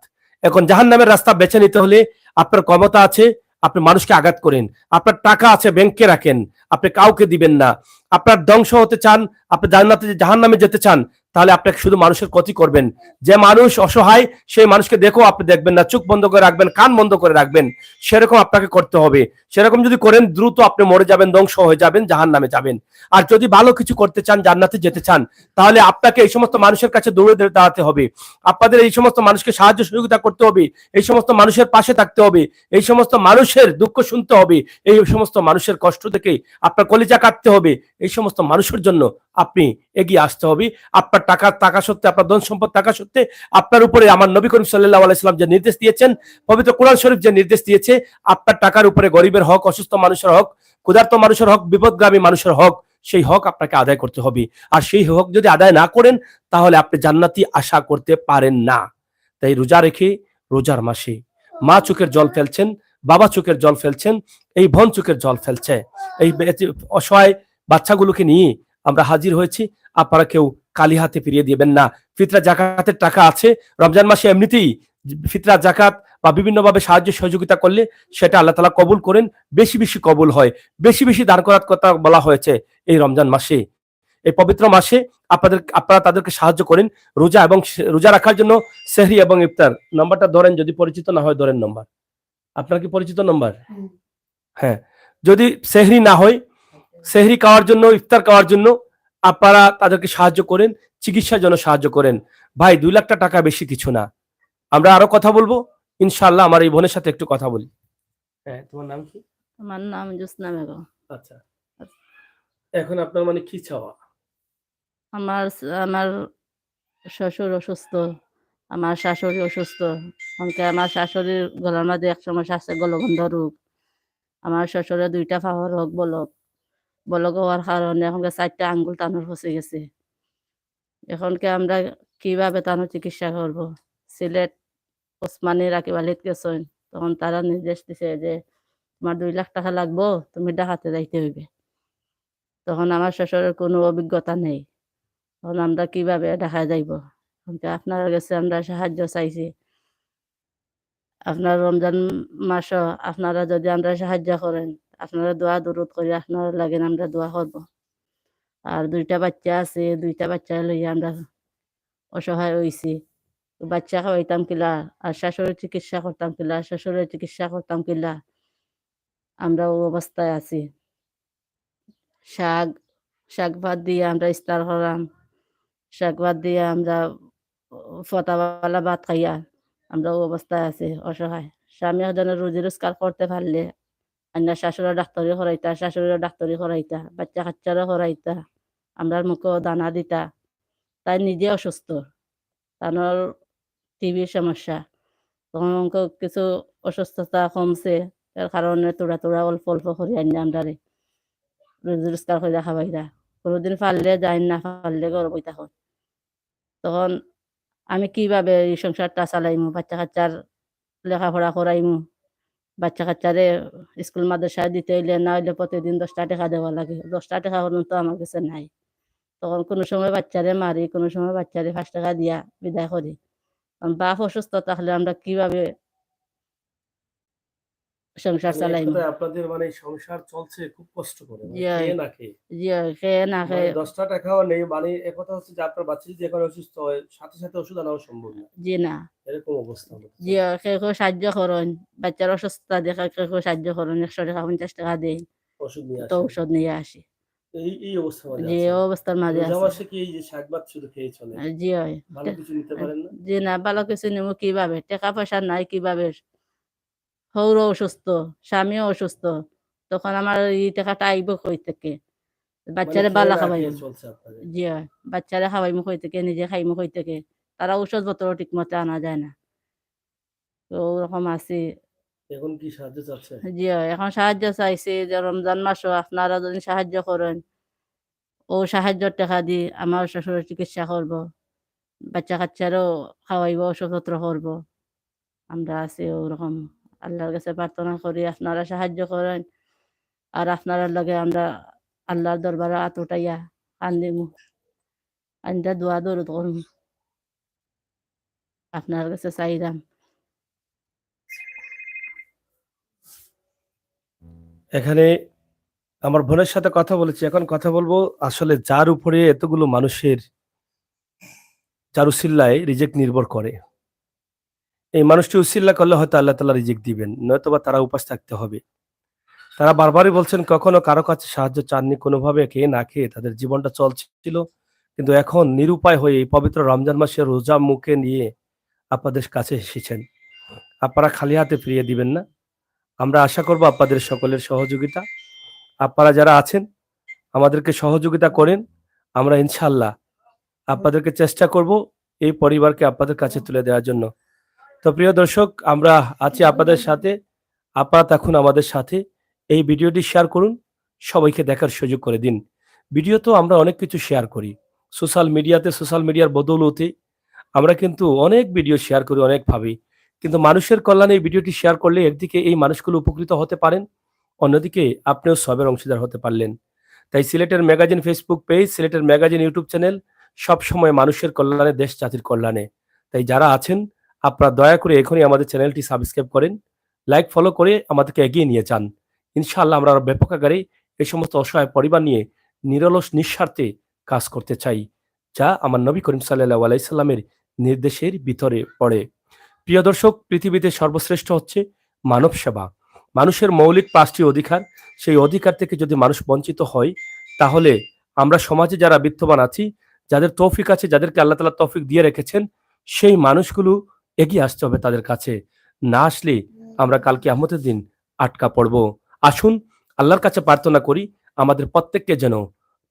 এখন জাহান্নামের রাস্তা বেছে নিতে হলে আপনার ক্ষমতা আছে, আপনি মানুষকে আঘাত করেন, আপনার টাকা আছে ব্যাংকে রাখেন, আপনি কাউকে দিবেন না, আপনার ধ্বংস হতে চান, আপনি জান্নাতে জাহান্নামে যেতে চান, তাহলে আপনাকে শুধু মানুষের ক্ষতি করবেন। যে মানুষ অসহায় সেই মানুষকে দেখো আপনি দেখবেন না, চোখ বন্ধ করে রাখবেন, কান বন্ধ করে রাখবেন। সেরকম আপনাকে করতে হবে। সেরকম যদি করেন দ্রুত আপনি মরে যাবেন, ধ্বংস হয়ে যাবেন, জাহান্নামে যাবেন। আর যদি ভালো কিছু করতে চান, জান্নাতে যেতে চান, তাহলে আপনাকে এই সমস্ত মানুষের কাছে দৌড়ে দাঁড়াতে হবে। আপনাদের এই সমস্ত মানুষকে সাহায্য সহযোগিতা করতে হবে, এই সমস্ত মানুষের পাশে থাকতে হবে, এই সমস্ত মানুষের দুঃখ শুনতে হবে, এই সমস্ত মানুষের কষ্ট থেকে আপনার কলিজা কাটতে হবে। এই সমস্ত মানুষের জন্য আপনি এগিয়ে আসতে হবে। আপনার টাকা সত্ত্বে, আপনার ধন সম্পদ থাকা সত্ত্বে আপনার উপরে আমার নবী করিম সাল্লাল্লাহু আলাইহি সাল্লাম যে নির্দেশ দিয়েছেন, পবিত্র কোরআন শরীফ যে নির্দেশ দিয়েছে, আপনার টাকার উপরে গরিবের হক, অসুস্থ মানুষের হক, ক্ষুধার্ত মানুষের হক, বিপদগামী মানুষের হক, সেই হক আপনাকে আদায় করতে হবে। আর সেই হক যদি আদায় না করেন, তাহলে আপনি জান্নাতি আশা করতে পারেন না। তাই রোজা রেখে, রোজার মাসে মা চোখের জল ফেলছেন, বাবা চোখের জল ফেলছেন, এই বোন চোখের জল ফেলছে, এই অসহায় বাচ্চাগুলোকে নিয়ে আমরা হাজির হয়েছি। আপনারা কেউ খালি হাতে ফিরিয়ে দিবেন না। ফিতরা জাকাতের টাকা আছে, রমজান মাসে এমনিতেই ফিতরা জাকাত বা বিভিন্ন ভাবে সাহায্য সহযোগিতা করলে সেটা আল্লাহ তাআলা কবুল করেন, বেশি বেশি কবুল হয়। বেশি বেশি দান করার কথা বলা হয়েছে এই রমজান মাসে। এই পবিত্র মাসে আপনারা তাদেরকে সাহায্য করেন। রোজা এবং রোজা রাখার জন্য সেহরি এবং ইফতার নাম্বারটা ধরেন, যদি পরিচিত না হয় ধরেন নম্বর। আপনার কি পরিচিত নম্বর? হ্যাঁ, যদি সেহরি না হয়, সেহরি খাওয়ার জন্য, ইফতার খাওয়ার জন্য আপনারা তাদেরকে সাহায্য করেন, চিকিৎসার জন্য সাহায্য করেন। ভাই 2 লাখ টাকা বেশি কিছু না। আমরা আরো কথা বলবো ইনশাআল্লাহ। আমার এই বোনের সাথে একটু কথা বলি। হ্যাঁ, তোমার নাম কি? আমার নাম জোসনা বেগম। আচ্ছা, এখন আপনার মানে কি চাওয়া? আমার আমার শ্বশুর অসুস্থ, আমার শাশুড়ি অসুস্থ। আমার শাশুড়ির গলার মধ্যে একসময় শ্বাসের গলবন্ধ রোগ। আমার শ্বশুরের 2টা পাওয়ার রোগ বলক। বলক হওয়ার কারণে এখনকার 4টা আঙ্গুল টানোর ফসে গেছে। এখনকে আমরা কিভাবে টানোর চিকিৎসা করব? সিলেট ওসমানী রাকিব আলীত গেছেন, তখন তারা নির্দেশ দিছে যে তোমার 2 লাখ টাকা লাগবো, তুমি ঢাকাতে যাইতে হইবে। তখন আমার শ্বশুরের কোনো অভিজ্ঞতা নেই। তখন আমরা কিভাবে ঢাকা যাইব? আপনার কাছে আমরা সাহায্য চাইছি। আপনার রমজান মাসও আপনারা যদি আমরা সাহায্য করেন, আপনারা দোয়া দরুদ করে আপনারা লাগেন, আমরা দোয়া করব। আর 2টা বাচ্চা আছে, 2টা বাচ্চা লইয়া আমরা অসহায় হইছি। বাচ্চা খাওয়াইতাম কিলা, আর শাশুড়ির চিকিৎসা করতাম কিলা, শ্বশুরের চিকিৎসা করতাম কিলা, আমরা ও অবস্থায় আছি। শাক ভাত দিয়ে আমরা ইফতার করাম, শাক ভাত দিয়ে আমরা ফতাওয়ালা ভাত খাইয়া আমরা ও অবস্থায় আছি অসহায়। স্বামী একজনে রুজি রোজগার করতে পারলে আইনা শাশুড়া ডাক্তারি করাইতা, শাশুড়িরা ডাক্তারি করাইতা, বাচ্চা কাচ্চারা করাইতা, আমরার মুখেও দানা দিতা। তাই নিজে অসুস্থ, তানোর টিবির সমস্যা। তখন অঙ্ক কিছু অসুস্থতা কমছে, এর কারণে তোরা তোরা অল্প অল্প করে আইনা আমরারে রুজি রোজগার করে খাওয়াইতা। কোনোদিন পারলে যাই, না পারলে ঘর বই থাকুন। তখন আমি কিভাবে এই সংসারটা চালাইমু, বাচ্চা কাচ্চার লেখাপড়া করাইমু, বাচ্চা কাচ্চারে স্কুল মাদ্রাসায় দিতে হইলে না হইলে প্রতিদিন 10টা টাকা দেওয়া লাগে। 10টা টাকা পর্যন্ত আমার কাছে নাই। তখন কোনো সময় বাচ্চারে মারি, কোনো সময় বাচ্চারে 5 টাকা দিয়া বিদায় করি। কারণ বাপ অসুস্থ থাকলে আমরা কিভাবে সংসার মানে এক চালাইমু? কথায় আপনাদের মানে সংসার চলছে খুব কষ্ট করে, মানে জি খেয়ে না খেয়ে। জি খেয়ে না মানে খেয়ে 10টা টাকাও নেই, মানে এক কথা হচ্ছে যে আপনার বাচ্চা যদি এখন অসুস্থ হয় সাথে সাথে ওষুধ আনাও সম্ভব না, জি না এরকম অবস্থা আমাদের জি চলছে। কেউ কেউ সাহায্য করেন, বাচ্চার অসুস্থতা দেখে কেউ কেউ সাহায্য করেন, 100 টাকা 50 টাকা দেয়, ওষুধ নিয়ে তো আসেন, ঔষধ নিয়ে আসি। এই অবস্থার মাঝে যে আছেন। অবস্থার মাঝে রোজা আছে। মাসে কি এই যে শাক ভাত শুধু খেয়ে চলে, জি হয়। ভালো কিছু নিতে পারেন না? জি না, ভালো কিছু নিব কিভাবে? টাকা পয়সা নাই কিভাবে? হৌরও অসুস্থ, স্বামীও অসুস্থ। তখন আমার এই টাকাটা আইব কই থেকে? মানে বাচ্চারে খেয়ে বালা না খাওয়াইব। খেয়ে চলছে আপনাদের। জি হয়। বাচ্চারে খাওয়াইমু কই থেকে? নিজে খাইমু কই থেকে? তারা ঔষধপত্র ঠিকমতো আনা যায় না। তো ওরকম আছি। এখন কি সাহায্য চাচ্ছেন? জি হয়। এখন সাহায্য চাইছি যে রমজান মাসও আপনারা যদি সাহায্য করেন, ও সাহায্যের টাকা দিয়ে আমার শ্বশুরের চিকিৎসা করব। বাচ্চা কাচ্চারও খাওয়াইব, ওষুধপত্র করব। আমরা আছি ওরকম। আল্লাহর কাছে প্রার্থনা করি আপনারা সাহায্য করেন। আর আপনার লগে আমরা আল্লাহর দরবারে হাত উঠাইয়া কান্দিমু। আইন্দা দোয়া দরুদ করমু। আপনার কাছে চাইলাম। এখানে আমার বোনের সাথে কথা বলেছি, এখন কথা বলবো আসলে যার উপরে এতগুলো মানুষের যার উসিল্লায় রিজেক্ট নির্ভর করে। এই মানুষটি উসিল্লা করলে হয়তো আল্লাহ তাআলা রিজেক্ট দিবেন, নয়তোবা তারা উপাস থাকতে হবে। তারা বারবারই বলছেন কখনো কারো কাছে সাহায্য চাননি, কোনোভাবে খেয়ে না খেয়ে তাদের জীবনটা চলছিল। কিন্তু এখন নিরুপায় হয়ে এই পবিত্র রমজান মাসে রোজা মুখে নিয়ে আপনাদের কাছে এসেছেন। আপনারা খালি হাতে ফিরিয়ে দিবেন না। আমরা আশা করব আপনাদের সকলের সহযোগিতা। আপনারা যারা আছেন আমাদেরকে সহযোগিতা করেন। আমরা ইনশাআল্লাহ আপনাদেরকে চেষ্টা করব এই পরিবারকে আপনাদের কাছে তুলে দেওয়ার জন্য। তো প্রিয় দর্শক, আমরা আছি আপনাদের সাথে। আপনারা থাকুন আমাদের সাথে। এই ভিডিওটি শেয়ার করুন, সবাইকে দেখার সুযোগ করে দিন। ভিডিও তো আমরা অনেক কিছু শেয়ার করি সোশ্যাল মিডিয়াতে, সোশ্যাল মিডিয়ার বদৌলতে আমরা কিন্তু অনেক ভিডিও শেয়ার করি অনেকভাবে। কিন্তু মানুষের কল্যাণে এই ভিডিওটি শেয়ার করলে একদিকে এই মানুষগুলো উপকৃত হতে পারেন, অন্যদিকে আপনিও সবের অংশীদার হতে পারলেন। তাই সিলেটের ম্যাগাজিন ফেসবুক পেজ, সিলেটের ম্যাগাজিন ইউটিউব চ্যানেল সবসময় মানুষের কল্যাণে, দেশ জাতির কল্যাণে। তাই যারা আছেন আপনারা দয়া করে এখনই আমাদের চ্যানেলটি সাবস্ক্রাইব করেন, লাইক ফলো করে আমাদেরকে এগিয়ে নিয়ে যান। ইনশাআল্লাহ আমরা আরো ব্যাপক আকারে এই সমস্ত অসহায় পরিবার নিয়ে নিরলস নিঃস্বার্থে কাজ করতে চাই, যা আমার নবী করিম সাল্লাল্লাহু আলাইহি সাল্লামের নির্দেশের ভিতরে পড়ে। প্রিয় দর্শক, পৃথিবীতে সর্বশ্রেষ্ঠ হচ্ছে মানব সেবা। মানুষের মৌলিক 5টি অধিকার, সেই অধিকার থেকে যদি মানুষ বঞ্চিত হয়, তাহলে আমরা সমাজে যারা বিত্তবান আছি, যাদের তৌফিক আছে, যাদেরকে আল্লাহ তাআলা তৌফিক দিয়ে রেখেছেন, সেই মানুষগুলো এগিয়ে আসতে হবে তাদের কাছে। না আসলে আমরা কাল কিয়ামতের দিন আটকা পড়ব। আসুন আল্লাহর কাছে প্রার্থনা করি আমাদের প্রত্যেককে যেন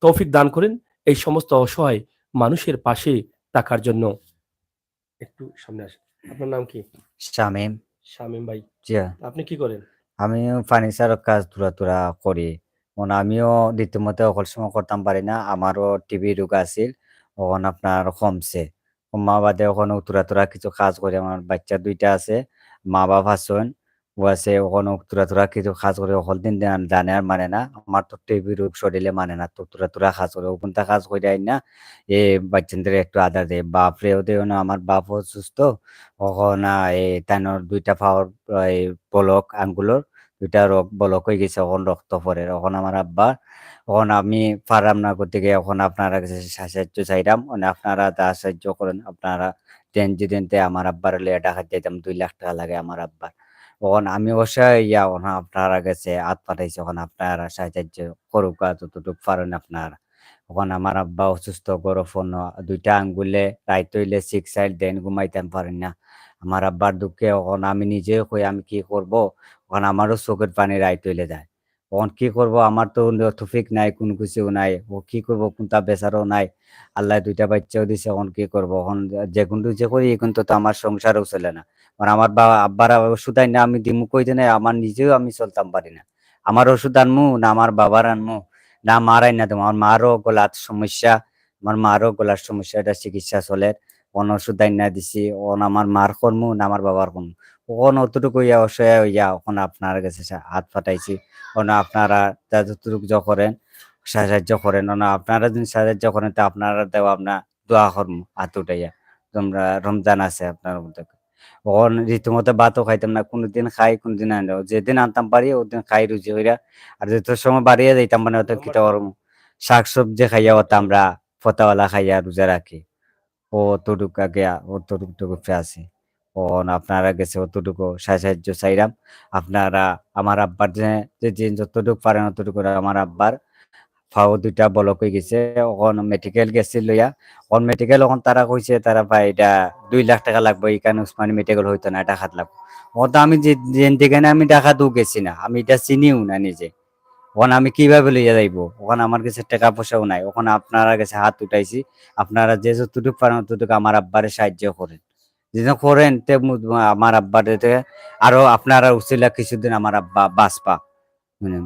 তৌফিক দান করেন এই সমস্ত অসহায় মানুষের পাশে থাকার জন্য। একটু সামনে আসেন। আপনার নাম কি? শামীম। শামীম ভাই। জি আপনি কি করেন? আমিও ফার্নিচারের কাজ তুরা করি। আমিও রীতিমতো সকল সময় করতাম পারি না। আমারও টিবি রোগ আছিল। এখন আপনার কমছে। কমা বাদে এখন তুরা কিছু কাজ করি। আমার বাচ্চা 2টা আছে। মা-বাপ আছেন। ও আছে ওখানে তুরা কিছু কাজ করে সকল দিন জানে আর মানে না। আমার তো টিবি রোগ শরীরে মানে না। তো তুরা কাজ করে। ওখানটা কাজ করে আইনা বাচ্চাদের একটু আদর দেয়। বাপরেও দেও না, আমার বাপও অসুস্থ। এখন তাইনোর 2টা পাওয়ার এই পলক আঙ্গুলের 2টা বলক হয়ে গেছে, এখন রক্ত পড়ে। এখন আমার আব্বা, এখন আমি পারলাম না করতে গিয়ে এখন আপনারা কাছে সাহায্য চাইলাম। আপনারা সাহায্য করেন। আপনারা দেন যদি দেন আমার আব্বার লিয়ে ঢাকা যাইতাম, 2 লাখ টাকা লাগে আমার আব্বার। এখন আমি অবশ্যই এখন আপনারা কাছে হাত পাঠাইছি। এখন আপনারা সাহায্য করুক যতটুকু পারেন আপনারা। ওখানে আমার আব্বা অসুস্থ গরফন 2টা আঙ্গুলে রাইত হইলে 6 সাইড দেন ঘুমাইতাম পারি না। আমার আব্বার দুঃখে ওখন আমি নিজেও কই আমি কি করব? ওখান আমারও চোখের পানি রাইত হইলে যায়। ওখন কি করব? আমার তো তৌফিক নাই, কোনো কিছুও নাই। ও কি করব? কোনটা বেচারও নাই। আল্লাহ 2টা বাচ্চাও দিছে, এখন কি করব? এখন যে কোনটু যে করি কিন্তু তো আমার সংসারও চলে না। মানে আমার আব্বার ওষুধ আইনা আমি দিমু কইতে আমার নিজেও আমি চলতাম পারি না। আমার ওষুধ আনমু না আমার বাবার আনমু না মার আইনা দেবো। আমার মারও গলার সমস্যা, আমার মারও গলার সমস্যা, এটা চিকিৎসা চলে। অন ওষুধ আইনা দিছি, অন আমার মার করমু না আমার বাবার করমু। ওখন অতটুকু ইয়া অসহায় হইয়া ওখন আপনার কাছে হাত পাঠাইছি। ওনা আপনারা যতটুকু করেন সাহায্য করেন, ওনা আপনারা যদি সাহায্য করেন তা আপনারা দেওয়া আপনার দোয়া করমু হাত উঠাইয়া। তোমরা রমজান আছে আপনার মধ্যে। ওখন রীতিমতো ভাতও খাইতাম না। কোনদিন খাই, কোনদিন আনি না। যেদিন আনতাম পারি ওদিন খাই রুজি কইরা। আর যত সময় বাড়িয়ে যাইতাম মানে অত কিতা করমু। শাক-সবজি খাইয়া অত আমরা ফতাওয়ালা খাইয়া রোজা রাখি। অতটুকু আগে অতটুকু আছে। ওন আপনারা গেছে অতটুকু সাহায্য চাইলাম। আপনারা আমার আব্বার যে যতটুকু পারেন অতটুকু আমার আব্বার ফাও 2টা ব্লক হয়ে গেছে। ওখন মেডিকেল গেছিল লইয়া। ওখন মেডিকেল ওখন তারা কইছে তারা ভাই এটা 2 লাখ টাকা লাগবে। এখানে উসমানী মেডিকেল হইতো না, টাকা লাগবে। ওখন তো আমি যেখানে আমি টাকাতেও গেছি না। আমি এটা চিনিও না নিজে। ওখানে আমি কিভাবে লইয়া যাইবো? ওখানে আমার কাছে টাকা পয়সাও নাই। ওখানে আপনারা কাছে হাত উঠাইছি। আপনারা যে যতটুকু পারেন অতটুকু আমার আব্বারে সাহায্য করেন। যদি করেন তে আমার আব্বারে আরো আপনারা উছিলা কিছুদিন আমার আব্বা বাঁচবা। মানে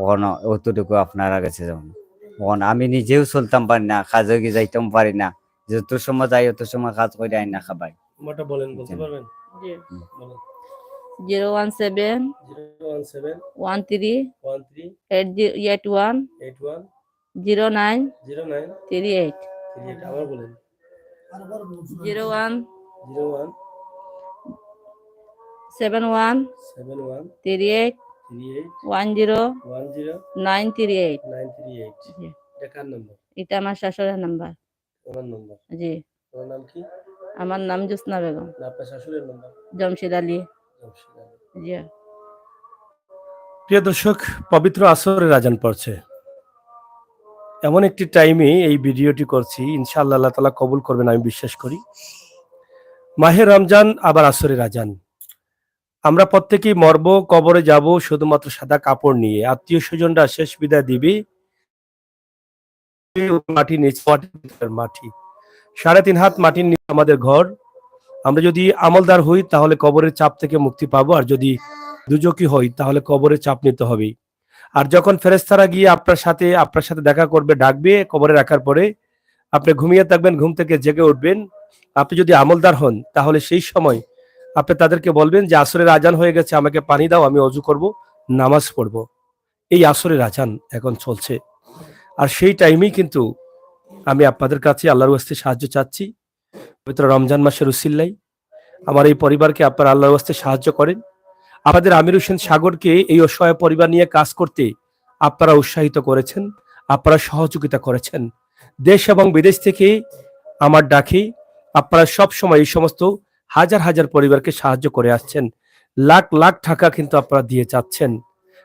ওখানে অতটুকু আপনারা কাছে যাবেন। ওখানে আমি নিজেও চলতাম পারি না, কাজে কি যাইতাম পারি না। যত সময় যাই অত সময় কাজ করে আইনা খাবাই। নাম্বারটা বলেন, বলতে পারবেন? জি। বলেন। 017 017 13 13 81 81 09 09 38 38 আবার বলেন। 01 01 71 71 38 38 10 10 938 938 জি। এটা কার নাম্বার? এটা আমার শাশুড়ির নাম্বার। ওনার নাম্বার। জি। ওনার নাম কি? আমার নাম জোসনা বেগম, না আপনার শাশুড়ির নাম্বার? জমশেদ আলী। জমশেদ আলী। জি। প্রিয় দর্শক, পবিত্র আসরের আজান পড়ছে। এমন একটি টাইমে এই ভিডিওটি করছি, ইনশাআল্লাহ আল্লাহ তাআলা কবুল করবেন আমি বিশ্বাস করি। মাহে রমজান আবার আসরের আজান। আমরা প্রত্যেকেই মরব, কবরে যাব শুধুমাত্র সাদা কাপড় নিয়ে। আত্মীয় স্বজনরা শেষ বিদায় দিবে মাটি নিচে, মাটি 3.5 হাত মাটির নিচে আমাদের ঘর। আমরা যদি আমলদার হই তাহলে কবরের চাপ থেকে মুক্তি পাবো, আর যদি দুজকি হই তাহলে কবরের চাপ নিতে হবে। আর যখন ফেরেশতারা গিয়ে আপনার সাথে দেখা করবে, ডাকবে কবরে রাখার পরে, আপনি ঘুমিয়ে থাকবেন, ঘুম থেকে জেগে উঠবেন। আপনি যদি আমলদার হন তাহলে সেই সময় আপনি তাদেরকে বলবেন যে আসরের আজান হয়ে গেছে, আমাকে পানি দাও, আমি অজু করব, নামাজ পড়ব। এই আসরের আজান এখন চলছে। আর সেই টাইমেই কিন্তু আমি আপনাদের কাছে আল্লাহর ওয়াস্তে সাহায্য চাচ্ছি। পবিত্র রমজান মাসের উসিল্লাই আমার এই পরিবারকে আপনারা আল্লাহর ওয়াস্তে সাহায্য করেন। আমাদের আমির হোসেন সাগরকে এই অসহায় পরিবার নিয়ে কাজ করতে আপনারা উৎসাহিত করেছেন, আপনারা সহযোগিতা করেছেন। দেশ এবং বিদেশ থেকে আমার ডাকে আপনারা সব সময় এই সমস্ত হাজার হাজার পরিবারকে সাহায্য করে আসছেন। লাখ লাখ টাকা কিন্তু আপনারা দিয়ে যাচ্ছেন।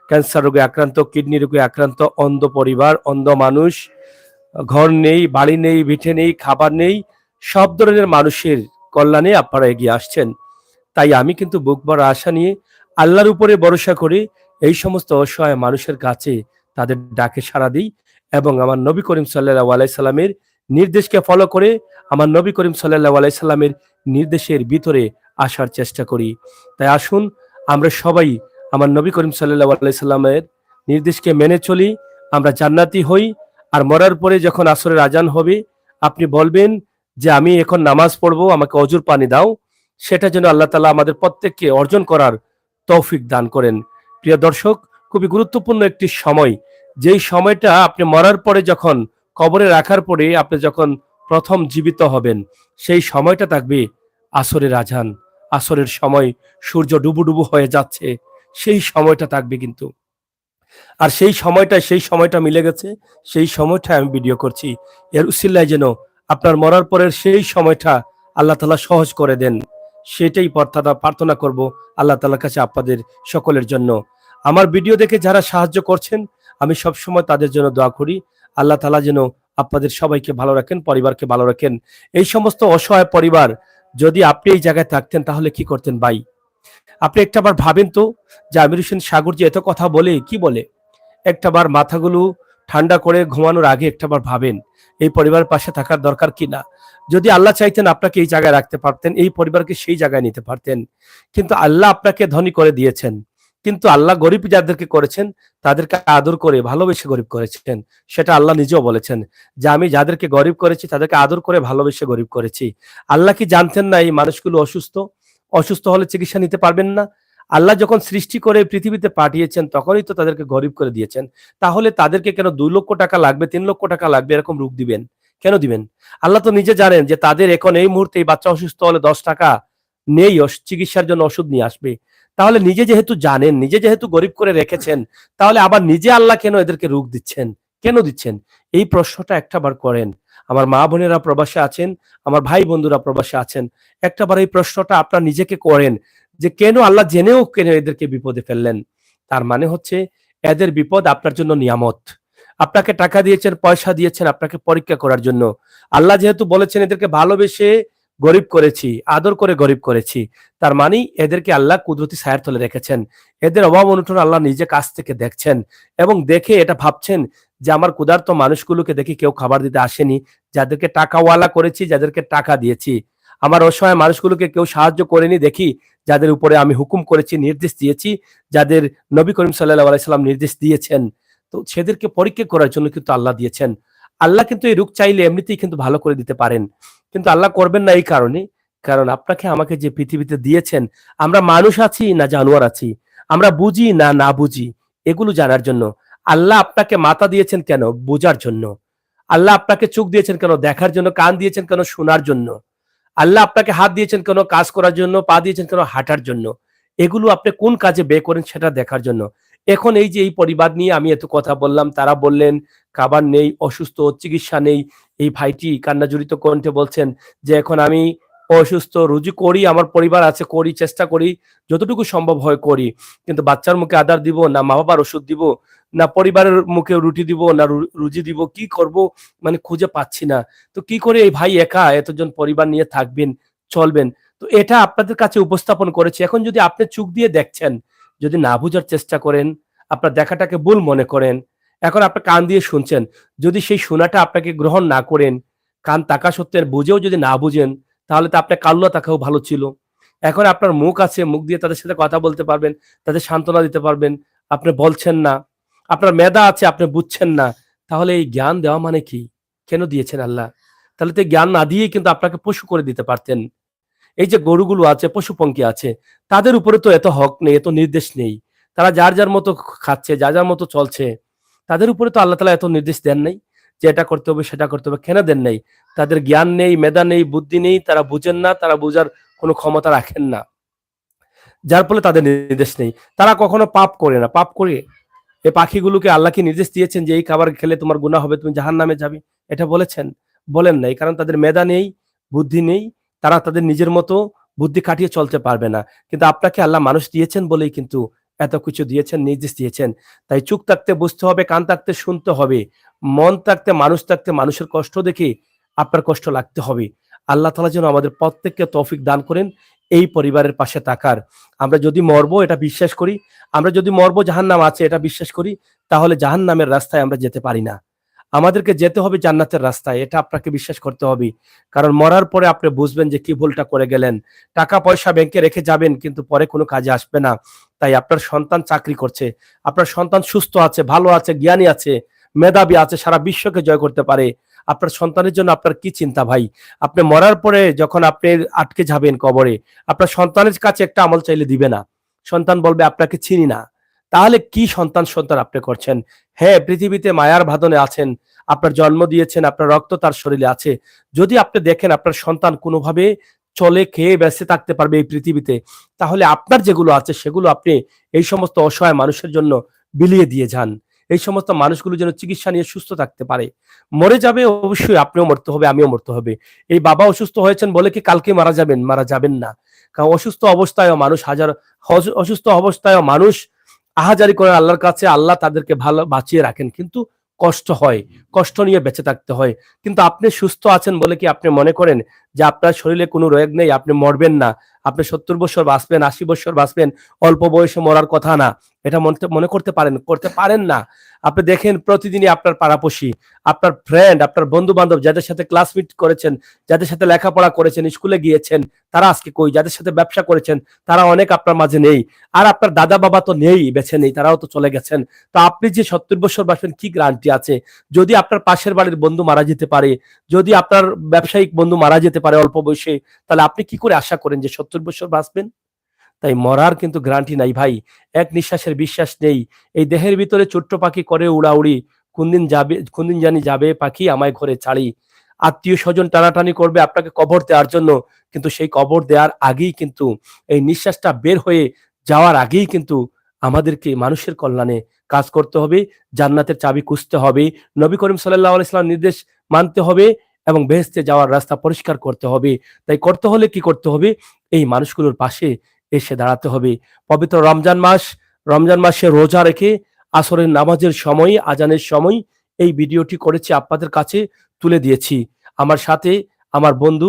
ক্যান্সার রোগে আক্রান্ত, কিডনি রোগে আক্রান্ত, অন্ধ পরিবার, অন্ধ মানুষ, ঘর নেই, বাড়ি নেই, ভিটে নেই, খাবার নেই, সব ধরনের মানুষের কল্যাণে আপনারা এগিয়ে আসছেন। তাই আমি কিন্তু বুক ভরা আশা নিয়ে আল্লাহর উপরে ভরসা করে এই সমস্ত অসহায় মানুষের কাছে তাদের ডাকে সাড়া দিই এবং আমার নবী করিম সাল্লাল্লাহু আলাইহি সাল্লামের নির্দেশকে ফলো করে আমার নবী করিম সাল্লাল্লাহু আলাইহি সাল্লামের নির্দেশের ভিতরে আসার চেষ্টা করি। তাই আসুন আমরা সবাই আমার নবী করিম সাল্লাল্লাহু আলাইহি সাল্লামের নির্দেশকে মেনে চলি, আমরা জান্নাতি হই। আর মরার পরে যখন আসরের আজান হবে আপনি বলবেন যে আমি এখন নামাজ পড়বো, আমাকে অজুর পানি দাও। সেটা যেন আল্লাহ তাআলা আমাদের প্রত্যেককে অর্জন করার তৌফিক দান করেন। প্রিয় দর্শক, খুবই গুরুত্বপূর্ণ একটি সময়, যেই সময়টা আপনি মরার পরে যখন কবরে রাখার পরে আপনি যখন প্রথম জীবিত হবেন, সেই সময়টা থাকবে আসরের আজান, আসরের সময়, সূর্য ডুবু হয়ে যাচ্ছে, সেই সময়টা থাকবে কিন্তু। আর সেই সময়টা মিলে গেছে, সেই সময়টা আমি ভিডিও করছি। এর উসিলায় যেন আপনার মরার পরের সেই সময়টা আল্লাহ তাআলা সহজ করে দেন, সেটাই প্রার্থনা করব আল্লাহ তাআলার কাছে আপনাদের সকলের জন্য। আমার ভিডিও দেখে যারা সাহায্য করছেন আমি সবসময় তাদের জন্য দোয়া করি। আল্লাহ তাআলা যেন আপনাদের সবাইকে ভালো রাখেন, পরিবারকে ভালো রাখেন। এই সমস্ত অসহায় পরিবার যদি আপনি এই জায়গায় থাকতেন তাহলে কি করতেন ভাই? আপনি একটাবার ভাবেন তো, যে আমির হোসেন সাগর যে এত কথা বলে কি বলে, একটাবার মাথাগুলো ঠান্ডা করে ঘুমানোর আগে একটাবার ভাবেন এই পরিবারের পাশে থাকার দরকার কিনা। যদি আল্লাহ চাইতেন আপনাকে এই জায়গায় রাখতে পারতেন, এই পরিবারকে সেই জায়গায় নিতে পারতেন, কিন্তু আল্লাহ আপনাকে ধনী করে দিয়েছেন। কিন্তু আল্লাহ গরিব যাদেরকে করেছেন তাদেরকে আদর করে ভালোবেসে গরিব করেছেন। সেটা আল্লাহ নিজেও বলেছেন যে আমি যাদেরকে গরিব করেছি তাদেরকে আদর করে ভালোবেসে গরিব করেছি। আল্লাহ কি জানতেন না এই মানুষগুলো অসুস্থ? অসুস্থ হলে চিকিৎসা নিতে পারবেন না? আল্লাহ যখন সৃষ্টি করে পৃথিবীতে পাঠিয়েছেন তখনই তো তাদেরকে গরিব করে দিয়েছেন। তাহলে তাদেরকে কেন 2 লক্ষ টাকা লাগবে, 3 লক্ষ টাকা লাগবে এরকম রোগ দিবেন? কেন দিবেন? আল্লাহ তো নিজে জানেন যে তাদের এখন এই মুহূর্তে এই বাচ্চা অসুস্থ হলে 10 টাকা নেই চিকিৎসার জন্য ওষুধ নিয়ে আসবে। তাহলে নিজে যেহেতু জানেন, নিজে যেহেতু গরিব করে রেখেছেন, তাহলে আবার নিজে আল্লাহ কেন এদেরকে রোগ দিচ্ছেন? কেন দিচ্ছেন? এই প্রশ্নটা একটাবার করেন। আমার মা বোনেরা প্রবাসে আছেন, আমার ভাই বন্ধুরা প্রবাসে আছেন, একটাবার এই প্রশ্নটা আপনারা নিজেকে করেন যে কেন আল্লাহ জেনেও কেন এদেরকে বিপদে ফেললেন? তার মানে হচ্ছে এদের বিপদ আপনার জন্য নিয়ামত। আপনাকে টাকা দিয়েছেন, পয়সা দিয়েছেন আপনাকে পরীক্ষা করার জন্য। আল্লাহ যেহেতু বলেছেন এদেরকে ভালোবেসে গরিব করেছি, আদর করে গরিব করেছি, তার মানে এদেরকে আল্লাহ কুদরতি ছায়ার তলে রেখেছেন। এদের অভাব অনটন আল্লাহ নিজে কাছ থেকে দেখছেন এবং দেখে এটা ভাবছেন যে আমার ক্ষুধার্ত মানুষগুলোকে দেখি কেউ খাবার দিতে আসেনি, যাদেরকে টাকাওয়ালা করেছি, যাদেরকে টাকা দিয়েছি। আমার অসহায় মানুষগুলোকে কেউ সাহায্য করেনি দেখি, যাদের উপরে আমি হুকুম করেছি, নির্দেশ দিয়েছি, যাদের নবী করিম সাল্লাল্লাহু আলাইহি সাল্লাম নির্দেশ দিয়েছেন, তো সেদেরকে পরীক্ষা করার জন্য কিন্তু আল্লাহ দিয়েছেন। আল্লাহ কিন্তু এই রোগ চাইলে এমনিতেই কিন্তু ভালো করে দিতে পারেন, কিন্তু আল্লাহ করবেন না এই কারণে, কারণ আপনাকে আমাকে যে পৃথিবীতে দিয়েছেন, আমরা মানুষ আছি না জানোয়ার আছি, আমরা বুঝি না না বুঝি, এগুলো জানার জন্য। আল্লাহ আপনাকে মাথা দিয়েছেন কেন? বোঝার জন্য। আল্লাহ আপনাকে চোখ দিয়েছেন কেন? দেখার জন্য। কান দিয়েছেন কেন? শোনার জন্য। আল্লাহ আপনাকে হাত দিয়েছেন কেন? কাজ করার জন্য। পা দিয়েছেন কেন? হাঁটার জন্য। এগুলো আপনি কোন কাজে ব্যয় করেন সেটা দেখার জন্য। এখন এই যে এই পরিবার নিয়ে আমি এত কথা বললাম, তারা বললেন খাবার নেই, অসুস্থ, চিকিৎসা নেই। এই ভাইটি কান্নাজড়িত কণ্ঠে বলছেন যে এখন আমি অসুস্থ, রুজি করি, আমার পরিবার আছে, করি, চেষ্টা করি, যতটুকু সম্ভব হয় করি, কিন্তু বাচ্চার মুখে আদার দিব না, মা বাবার ওষুধ দিব না, পরিবারের মুখে রুটি দিব না, রুজি দিব, কি করব মানে খুঁজে পাচ্ছি না। তো কি করে এই ভাই একা এতজন পরিবার নিয়ে থাকবেন, চলবেন? তো এটা আপনাদের কাছে উপস্থাপন করেছি। এখন যদি আপনি চোখ দিয়ে দেখছেন, যদি না বুঝার চেষ্টা করেন, আপনার দেখাটাকে ভুল মনে করেন, এখন আপনি কান দিয়ে শুনছেন, যদি সেই শোনাটা আপনাকে গ্রহণ না করেন, কান তাকা সত্ত্বেও বুঝেও যদি না বুঝেন, তাহলে তো আপনার কাল্লা তাকাও ভালো ছিল। এখন আপনার মুখ আছে, মুখ দিয়ে তাদের সাথে কথা বলতে পারবেন, তাদের সান্ত্বনা দিতে পারবেন, আপনি বলছেন না। আপনার মেধা আছে, আপনি বুঝছেন না। তাহলে এই জ্ঞান দেওয়া মানে কি? কেন দিয়েছেন আল্লাহ? তাহলে তো জ্ঞান না দিয়েই কিন্তু আপনাকে পশু করে দিতে পারতেন। এই যে গরুগুলো আছে, পশুপঙ্খী আছে, তাদের উপরে তো এত হক নেই, এত নির্দেশ নেই। তারা যার যার মতো খাচ্ছে, যার যার মতো চলছে। তাদের উপরে তো আল্লাহ তাআলা এত নির্দেশ দেন নাই যে এটা করতে হবে, সেটা করতে হবে। কেন দেন নাই? তাদের জ্ঞান নেই, মেধা নেই, বুদ্ধি নেই, তারা বুঝেন না, তারা বুঝার কোনো ক্ষমতা রাখেন না। যার ফলে তাদের নির্দেশ নেই। তারা কখনো পাপ করে না। পাপ করে এই পাখিগুলোকে আল্লাহ কি নির্দেশ দিয়েছেন যে এই খাবার খেলে তোমার গুনাহ হবে, তুমি জাহান্নামে যাবে? এটা বলেছেন? বলেন নাই। কারণ তাদের মেধা নেই, বুদ্ধি নেই। তারা তাদের নিজের মতো বুদ্ধি খাটিয়ে চলতে পারবে না। কিন্তু আপনাকে আল্লাহ মানুষ দিয়েছেন বলেই কিন্তু এত কিছু দিয়েছেন, নির্দেশ দিয়েছেন। তাই চোখ থাকতে বুঝতে হবে, কান থাকতে শুনতে হবে, মন থাকতে মানুষের কষ্ট দেখে আপনার কষ্ট লাগতে হবে। আল্লাহ তাআলা যেন আমাদের প্রত্যেককে তৌফিক দান করেন এই পরিবারের পাশে থাকার। আমরা যদি মরবো এটা বিশ্বাস করি, আমরা যদি মরবো জাহান্নাম আছে এটা বিশ্বাস করি, তাহলে জাহান্নামের রাস্তায় আমরা যেতে পারি না। আমাদেরকে যেতে হবে জান্নাতের রাস্তায়, এটা আপনাকে বিশ্বাস করতে হবে। কারণ মরার পরে আপনি বুঝবেন যে কি ভুলটা করে গেলেন। টাকা পয়সা ব্যাংকে রেখে যাবেন কিন্তু পরে কোনো কাজে আসবে না। তাই আপনার সন্তান চাকরি করছে, আপনার সন্তান সুস্থ আছে, ভালো আছে, জ্ঞানী আছে, মেধাবী আছে, সারা বিশ্বকে জয় করতে পারে। আপনার সন্তানের জন্য আপনার কি চিন্তা ভাই? আপনি মরার পরে যখন আপনি আটকে যাবেন কবরে, আপনার সন্তানের কাছে একটা আমল চাইলে দিবে না। সন্তান বলবে আপনাকে চিনি না। তাহলে কি সন্তান আপনি করছেন? হ্যাঁ, পৃথিবীতে মায়ার বাঁধনে আছেন, আপনার জন্ম দিয়েছেন, আপনার রক্ত তার শরীরে আছে। যদি আপনি দেখেন আপনার সন্তান কোনোভাবে চলে খেয়ে বেঁচে থাকতে পারবে এই পৃথিবীতে, তাহলে আপনার যেগুলো আছে সেগুলো আপনি এই সমস্ত অসহায় মানুষের জন্য বিলিয়ে দিয়ে যান। এই সমস্ত মানুষগুলো যেন চিকিৎসা নিয়ে সুস্থ থাকতে পারে। মরে যাবে অবশ্যই, আপনিও মরতে হবে, আমিও মরতে হবে। এই বাবা অসুস্থ হয়েছেন বলে কি কালকে মারা যাবেন? মারা যাবেন না। কারণ অসুস্থ অবস্থায়ও মানুষ আহাজারি করেন আল্লাহর কাছে, আল্লাহ তাদেরকে ভালো বাঁচিয়ে রাখেন। কিন্তু কষ্ট হয়, কষ্ট নিয়ে বেঁচে থাকতে হয়। কিন্তু আপনি সুস্থ আছেন বলে কি আপনি মনে করেন যে আপনার শরীরে কোনো রোগ নেই, আপনি মরবেন না, আপনি 70 বছর বাঁচবেন, 80 বছর বাঁচবেন, অল্প বয়সে মরার কথা না। এটা মনে করতে পারেন না। আপনি দেখেন প্রতিদিনই আপনার পাড়াপড়শি, আপনার ফ্রেন্ড, আপনার বন্ধু-বান্ধব যাদের সাথে ক্লাসমেট করেছেন, যাদের সাথে লেখাপড়া করেছেন, স্কুলে গিয়েছেন, তারা আজকে কই? যাদের সাথে ব্যবসা করেছেন, তারা অনেক আপনার মাঝে নেই। আর আপনার দাদা-বাবা তো নেই, বেঁচে নেই, তারাও তো চলে গেছেন। তো আপনি যে 70 বছর বাঁচবেন কি গ্যারান্টি আছে? যদি আপনার পাশের বাড়ির বন্ধু মারা যেতে পারে, যদি আপনার ব্যবসায়িক বন্ধু মারা যেতে পারে অল্প বয়সে, তাহলে আপনি কি করে আশা করেন যে 70 বছর বাঁচবেন? তাই মরার কিন্তু গ্যারান্টি নাই ভাই। এক নিঃশ্বাসের বিশ্বাস নেই। এই দেহের ভিতরে ছোট্ট পাখি করে উড়াউড়ি। কোনদিন জানি যাবে পাখি আমায় ঘরে ছাড়ি। আত্মীয়-স্বজন টানাটানি করবে আপনাকে কবর দেওয়ার জন্য। কিন্তু সেই কবর দেওয়ার আগেই কিন্তু এই নিঃশ্বাসটা বের হয়ে যাওয়ার আগেই কিন্তু আমাদেরকে মানুষের কল্যাণে কাজ করতে হবে। জান্নাতের চাবি খুঁজতে হবে। নবী করিম সাল্লাল্লাহু আলাইহি ওয়াসাল্লাম নির্দেশ মানতে হবে এবং বেহেশতে যাওয়ার রাস্তা পরিষ্কার করতে হবে। তাই করতে হলে কি করতে হবে? এই মানুষগুলোর পাশে এসে দাঁড়াতে হবে। পবিত্র রমজান মাসে রোজা রেখে আসরের নামাজের সময়, আজানের সময় এই ভিডিওটি করেছি, আপনাদের কাছে তুলে দিয়েছি। আমার সাথে আমার বন্ধু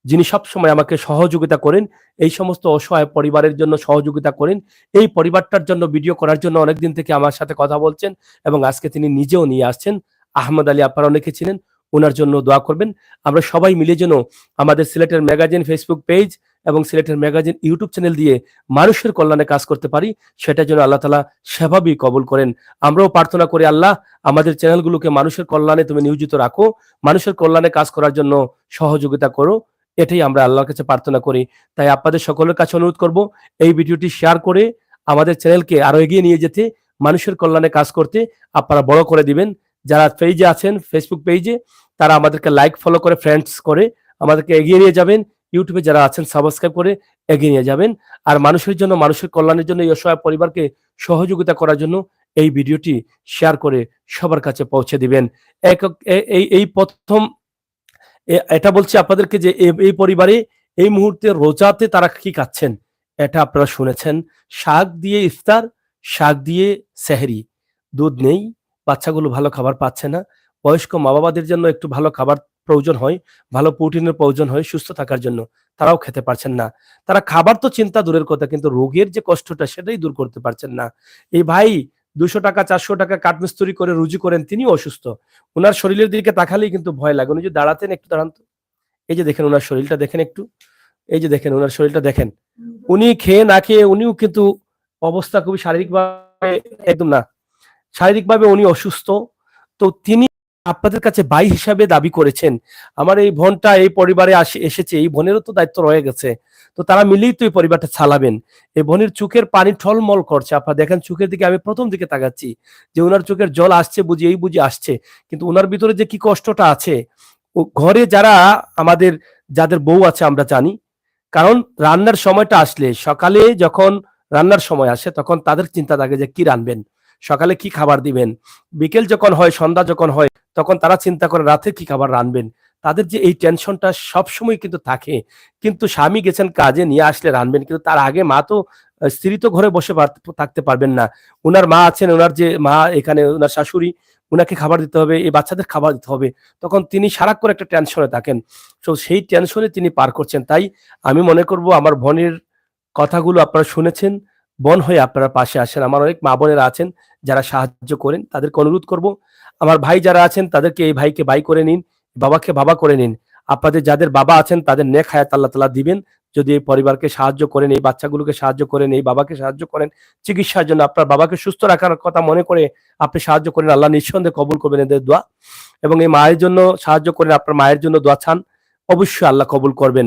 যিনি সবসময় আমাকে সহযোগিতা করেন, এই সমস্ত অসহায় পরিবারের জন্য সহযোগিতা করেন। এই পরিবারটার জন্য ভিডিও করার জন্য অনেকদিন থেকে আমার সাথে কথা বলছেন এবং আজকে তিনি নিজেও নিয়ে আসছেন। আহমদ আলী আপনারা অনেকে ছিলেন, উনার জন্য দোয়া করবেন। আমরা সবাই মিলে যেন আমাদের সিলেটের ম্যাগাজিন ফেসবুক পেজ এবং সিলেটের ম্যাগাজিন ইউটিউব চ্যানেল দিয়ে মানুষের কল্যাণে কাজ করতে পারি, সেটা যেন আল্লাহ তাআলা সেভাবেই কবুল করেন। আমরাও প্রার্থনা করি, আল্লাহ আমাদের চ্যানেলগুলোকে মানুষের কল্যাণে তুমি নিয়োজিত রাখো, মানুষের কল্যাণে কাজ করার জন্য সহযোগিতা করো। এটাই আমরা আল্লাহর কাছে প্রার্থনা করি। তাই আপনাদের সকলের কাছে অনুরোধ করব, এই ভিডিওটি শেয়ার করে আমাদের চ্যানেলকে আরো এগিয়ে নিয়ে যেতে, মানুষের কল্যাণে কাজ করতে আপনারা বড় করে দিবেন। যারা পেজে আছেন, ফেসবুক পেজে, তারা আমাদেরকে লাইক, ফলো করে, ফ্রেন্ডস করে আমাদেরকে এগিয়ে নিয়ে যাবেন। ইউটিউবে যারা আছেন সাবস্ক্রাইব করে এগিয়ে নিয়ে যাবেন। আর মানুষের জন্য, মানুষের কল্যাণের জন্য, এই অসহায় পরিবারকে সহযোগিতা করার জন্য এই ভিডিওটি শেয়ার করে সবার কাছে পৌঁছে দিবেন। এই প্রথম এটা বলছি আপনাদেরকে যে এই পরিবারে এই মুহূর্তে রোজাতে তারা কি খাচ্ছেন এটা আপনারা শুনেছেন। শাক দিয়ে ইফতার, শাক দিয়ে সেহরি। দুধ নেই, বাচ্চাগুলো ভালো খাবার পাচ্ছে না। বয়স্ক মা-বাবাদের জন্য একটু ভালো খাবার প্রয়োজন হয়, ভালো প্রোটিনের প্রয়োজন হয় সুস্থ থাকার জন্য। তারাও খেতে পারছেন না। তারা খাবার তো চিন্তা দূরের কথা, কিন্তু রোগের যে কষ্টটা সেটাই দূর করতে পারছেন না। এই ভাই 200 টাকা 400 টাকা কাঠমিস্ত্রি করে রুজি করেন, তিনিও অসুস্থ। উনার শরীরের দিকে তাকালেই কিন্তু ভয় লাগে। উনি যদি দাঁড়াতেন, একটু দাঁড়ান তো। এই যে দেখেন উনার শরীরটা দেখেন একটু। এই যে দেখেন উনার শরীরটা দেখেন। উনি খেয়ে না খেয়ে উনিও কিন্তু অবস্থা খুবই শারীরিকভাবে একদম না। শারীরিকভাবে উনি অসুস্থ। তো তিনি আপনাদের কাছে ভাই হিসাবে দাবি করেছেন। আমার এই বোনটা এই পরিবারে এসেছে, এই বোনেরও তো দায়িত্ব রয়ে গেছে। তো তারা মিলেই তো এই পরিবারটা চালাবেন। এই বোনের চোখের পানি টলমল করছে। আপনারা দেখেন চোখের দিকে, আমি প্রথম দিকে তাকাচ্ছি যে উনার চোখের জল আসছে বুঝি, এই বুঝি আসছে। কিন্তু উনার ভিতরে যে কি কষ্টটা আছে, ও ঘরে যারা আমাদের যাদের বউ আছে আমরা জানি। কারণ রান্নার সময়টা আসলে, সকালে যখন রান্নার সময় আসে তখন তাদের চিন্তা থাকে যে কি রান্নবেন, সকালে কি খাবার দিবেন। বিকেল যখন হয়, সন্ধ্যা যখন হয়, তখন তারা চিন্তা করে রাতে কি খাবার রান্নবেন। তাদের যে এই টেনশনটা সবসময় কিন্তু থাকে। কিন্তু স্বামী গেছেন কাজে, নিয়ে আসলে রান্নবেন। কিন্তু তার আগে মা তো স্ত্রী তো ঘরে বসে থাকতে পারবেন না। উনার মা আছেন, উনার যে মা এখানে, উনার শাশুড়ি, উনাকে খাবার দিতে হবে, এই বাচ্চাদের খাবার দিতে হবে। তখন তিনি সারাক্ষণ একটা টেনশনে থাকেন। তো সেই টেনশনে তিনি পার করছেন। তাই আমি মনে করব আমার বোনের কথাগুলো আপনারা শুনেছেন, বোন হয়ে আপনারা পাশে আসেন। আমার অনেক মা বোনেরা আছেন যারা সাহায্য করেন, তাদেরকে অনুরোধ করব। আমার ভাই যারা আছেন তাদেরকে এই ভাইকে ভাই করে নিন, বাবাকে বাবা করে নিন। আপনাদের যাদের বাবা আছেন তাদের নেক হায়াত আল্লাহ তাআলা দিবেন। যদি এই পরিবারকে সাহায্য করেন, এই বাচ্চাগুলোকে সাহায্য করেন, এই বাবাকে সাহায্য করেন, চিকিৎসার জন্য আপনার বাবাকে সুস্থ রাখার কথা মনে করে আপনি সাহায্য করেন, আল্লাহ নিঃসন্দেহে কবুল করবেন এদের দোয়া। এবং এই মায়ের জন্য সাহায্য করেন, আপনার মায়ের জন্য দোয়া চান, অবশ্যই আল্লাহ কবুল করবেন।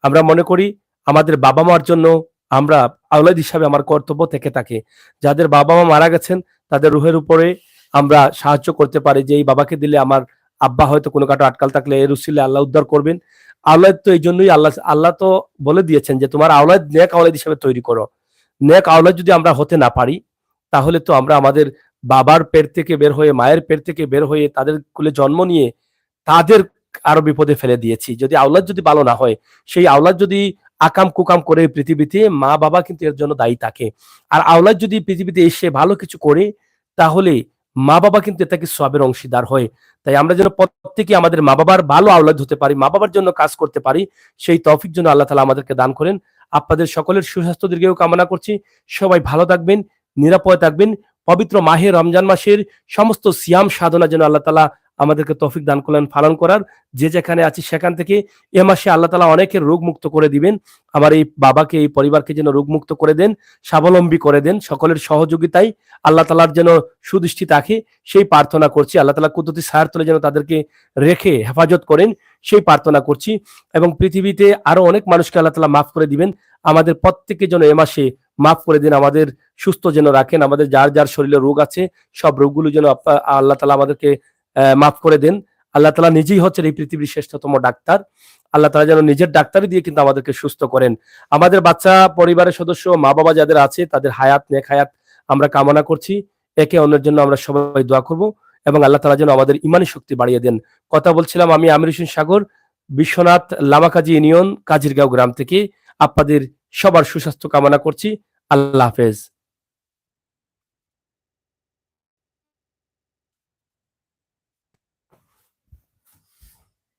আমরা মনে করি আমাদের বাবা মার জন্য আমরা আওলাদ হিসাবে আমার কর্তব্য থেকে থাকে। যাদের বাবা মা মারা গেছেন তাদের রুহের উপরে আমরা সাহায্য করতে পারি, যে এই বাবাকে দিলে আমার আব্বা হয়তো কোনো কাটো আটকাল থাকলে এর উসিলে আল্লাহ উদ্ধার করবেন। আওলাদ তো এই জন্যই আল্লাহ তো বলে দিয়েছেন যে তোমার আওলাদ নেক আওলাদ হিসাবে তৈরি করো। নেক আওলাদ যদি আমরা হতে না পারি, তাহলে তো আমরা আমাদের বাবার পেট থেকে বের হয়ে, মায়ের পেট থেকে বের হয়ে, তাদের কোলে জন্ম নিয়ে তাদের আরো বিপদে ফেলে দিয়েছি। যদি আওলাদ যদি ভালো না হয়, সেই আওলাদ যদি আকাম কুকাম করে পৃথিবীতে, মা বাবা কিন্তু এর জন্য দায়ী থাকে। আর আওলাদ যদি পৃথিবীতে এসে ভালো কিছু করে, তাহলে মা বাবা কিন্তু এটাকে সওয়াবের অংশীদার হয়। তাই আমরা যেন প্রত্যেকে আমাদের মা বাবার ভালো আওলাদ হতে পারি, মা বাবার জন্য কাজ করতে পারি, সেই তৌফিক যেন আল্লাহ তাআলা আমাদেরকে দান করেন। আপনাদের সকলের সুস্বাস্থ্য দীর্ঘায়ু কামনা করছি। সবাই ভালো থাকবেন, নিরাপদে থাকবেন। পবিত্র মাহে রমজান মাসের সমস্ত সিয়াম সাধনা যেন আল্লাহ তাআলা আমাদেরকে তৌফিক দান করলেন পালন করার। যে যেখানে আছি সেখান থেকে এ মাসে আল্লাহ তাআলা অনেকের রোগ মুক্ত করে দিবেন। আমার এই বাবাকে, এই পরিবারকে যেন রোগ মুক্ত করে দেন, স্বাবলম্বী করে দেন। সকলের সহযোগিতায় আল্লাহ তাআলার যেন সুদৃষ্টি থাকে সেই প্রার্থনা করছি। আল্লাহ তাআলা কুদরতি ছায়ার তলে যেন তাদেরকে রেখে হেফাজত করেন সেই প্রার্থনা করছি। এবং পৃথিবীতে আরো অনেক মানুষকে আল্লাহ তাআলা মাফ করে দিবেন। আমাদের প্রত্যেককে যেন এ মাসে মাফ করে দিন, আমাদের সুস্থ যেন রাখেন। আমাদের যার যার শরীরে রোগ আছে সব রোগগুলো যেন আল্লাহ তাআলা আমাদেরকে মাফ করে দেন। আল্লাহ তাআলা নিজেই হচ্ছেন এই পৃথিবীর শ্রেষ্ঠতম ডাক্তার। আল্লাহ তাআলা যেন নিজের ডাক্তারি দিয়ে কিন্তু আমাদেরকে সুস্থ করেন। আমাদের বাচ্চা পরিবারের সদস্য মা বাবা যাদের আছে তাদের হায়াত নেক হায়াত আমরা কামনা করছি। একে অন্যের জন্য আমরা সবাই দোয়া করব এবং আল্লাহ তাআলা যেন আমাদের ইমানি শক্তি বাড়িয়ে দেন। কথা বলছিলাম আমি আমির হোসেন সাগর, বিশ্বনাথ লামাকাজি ইউনিয়ন কাজিরগাঁও গ্রাম থেকে। আপনাদের সবার সুস্বাস্থ্য কামনা করছি। আল্লাহ হাফেজ।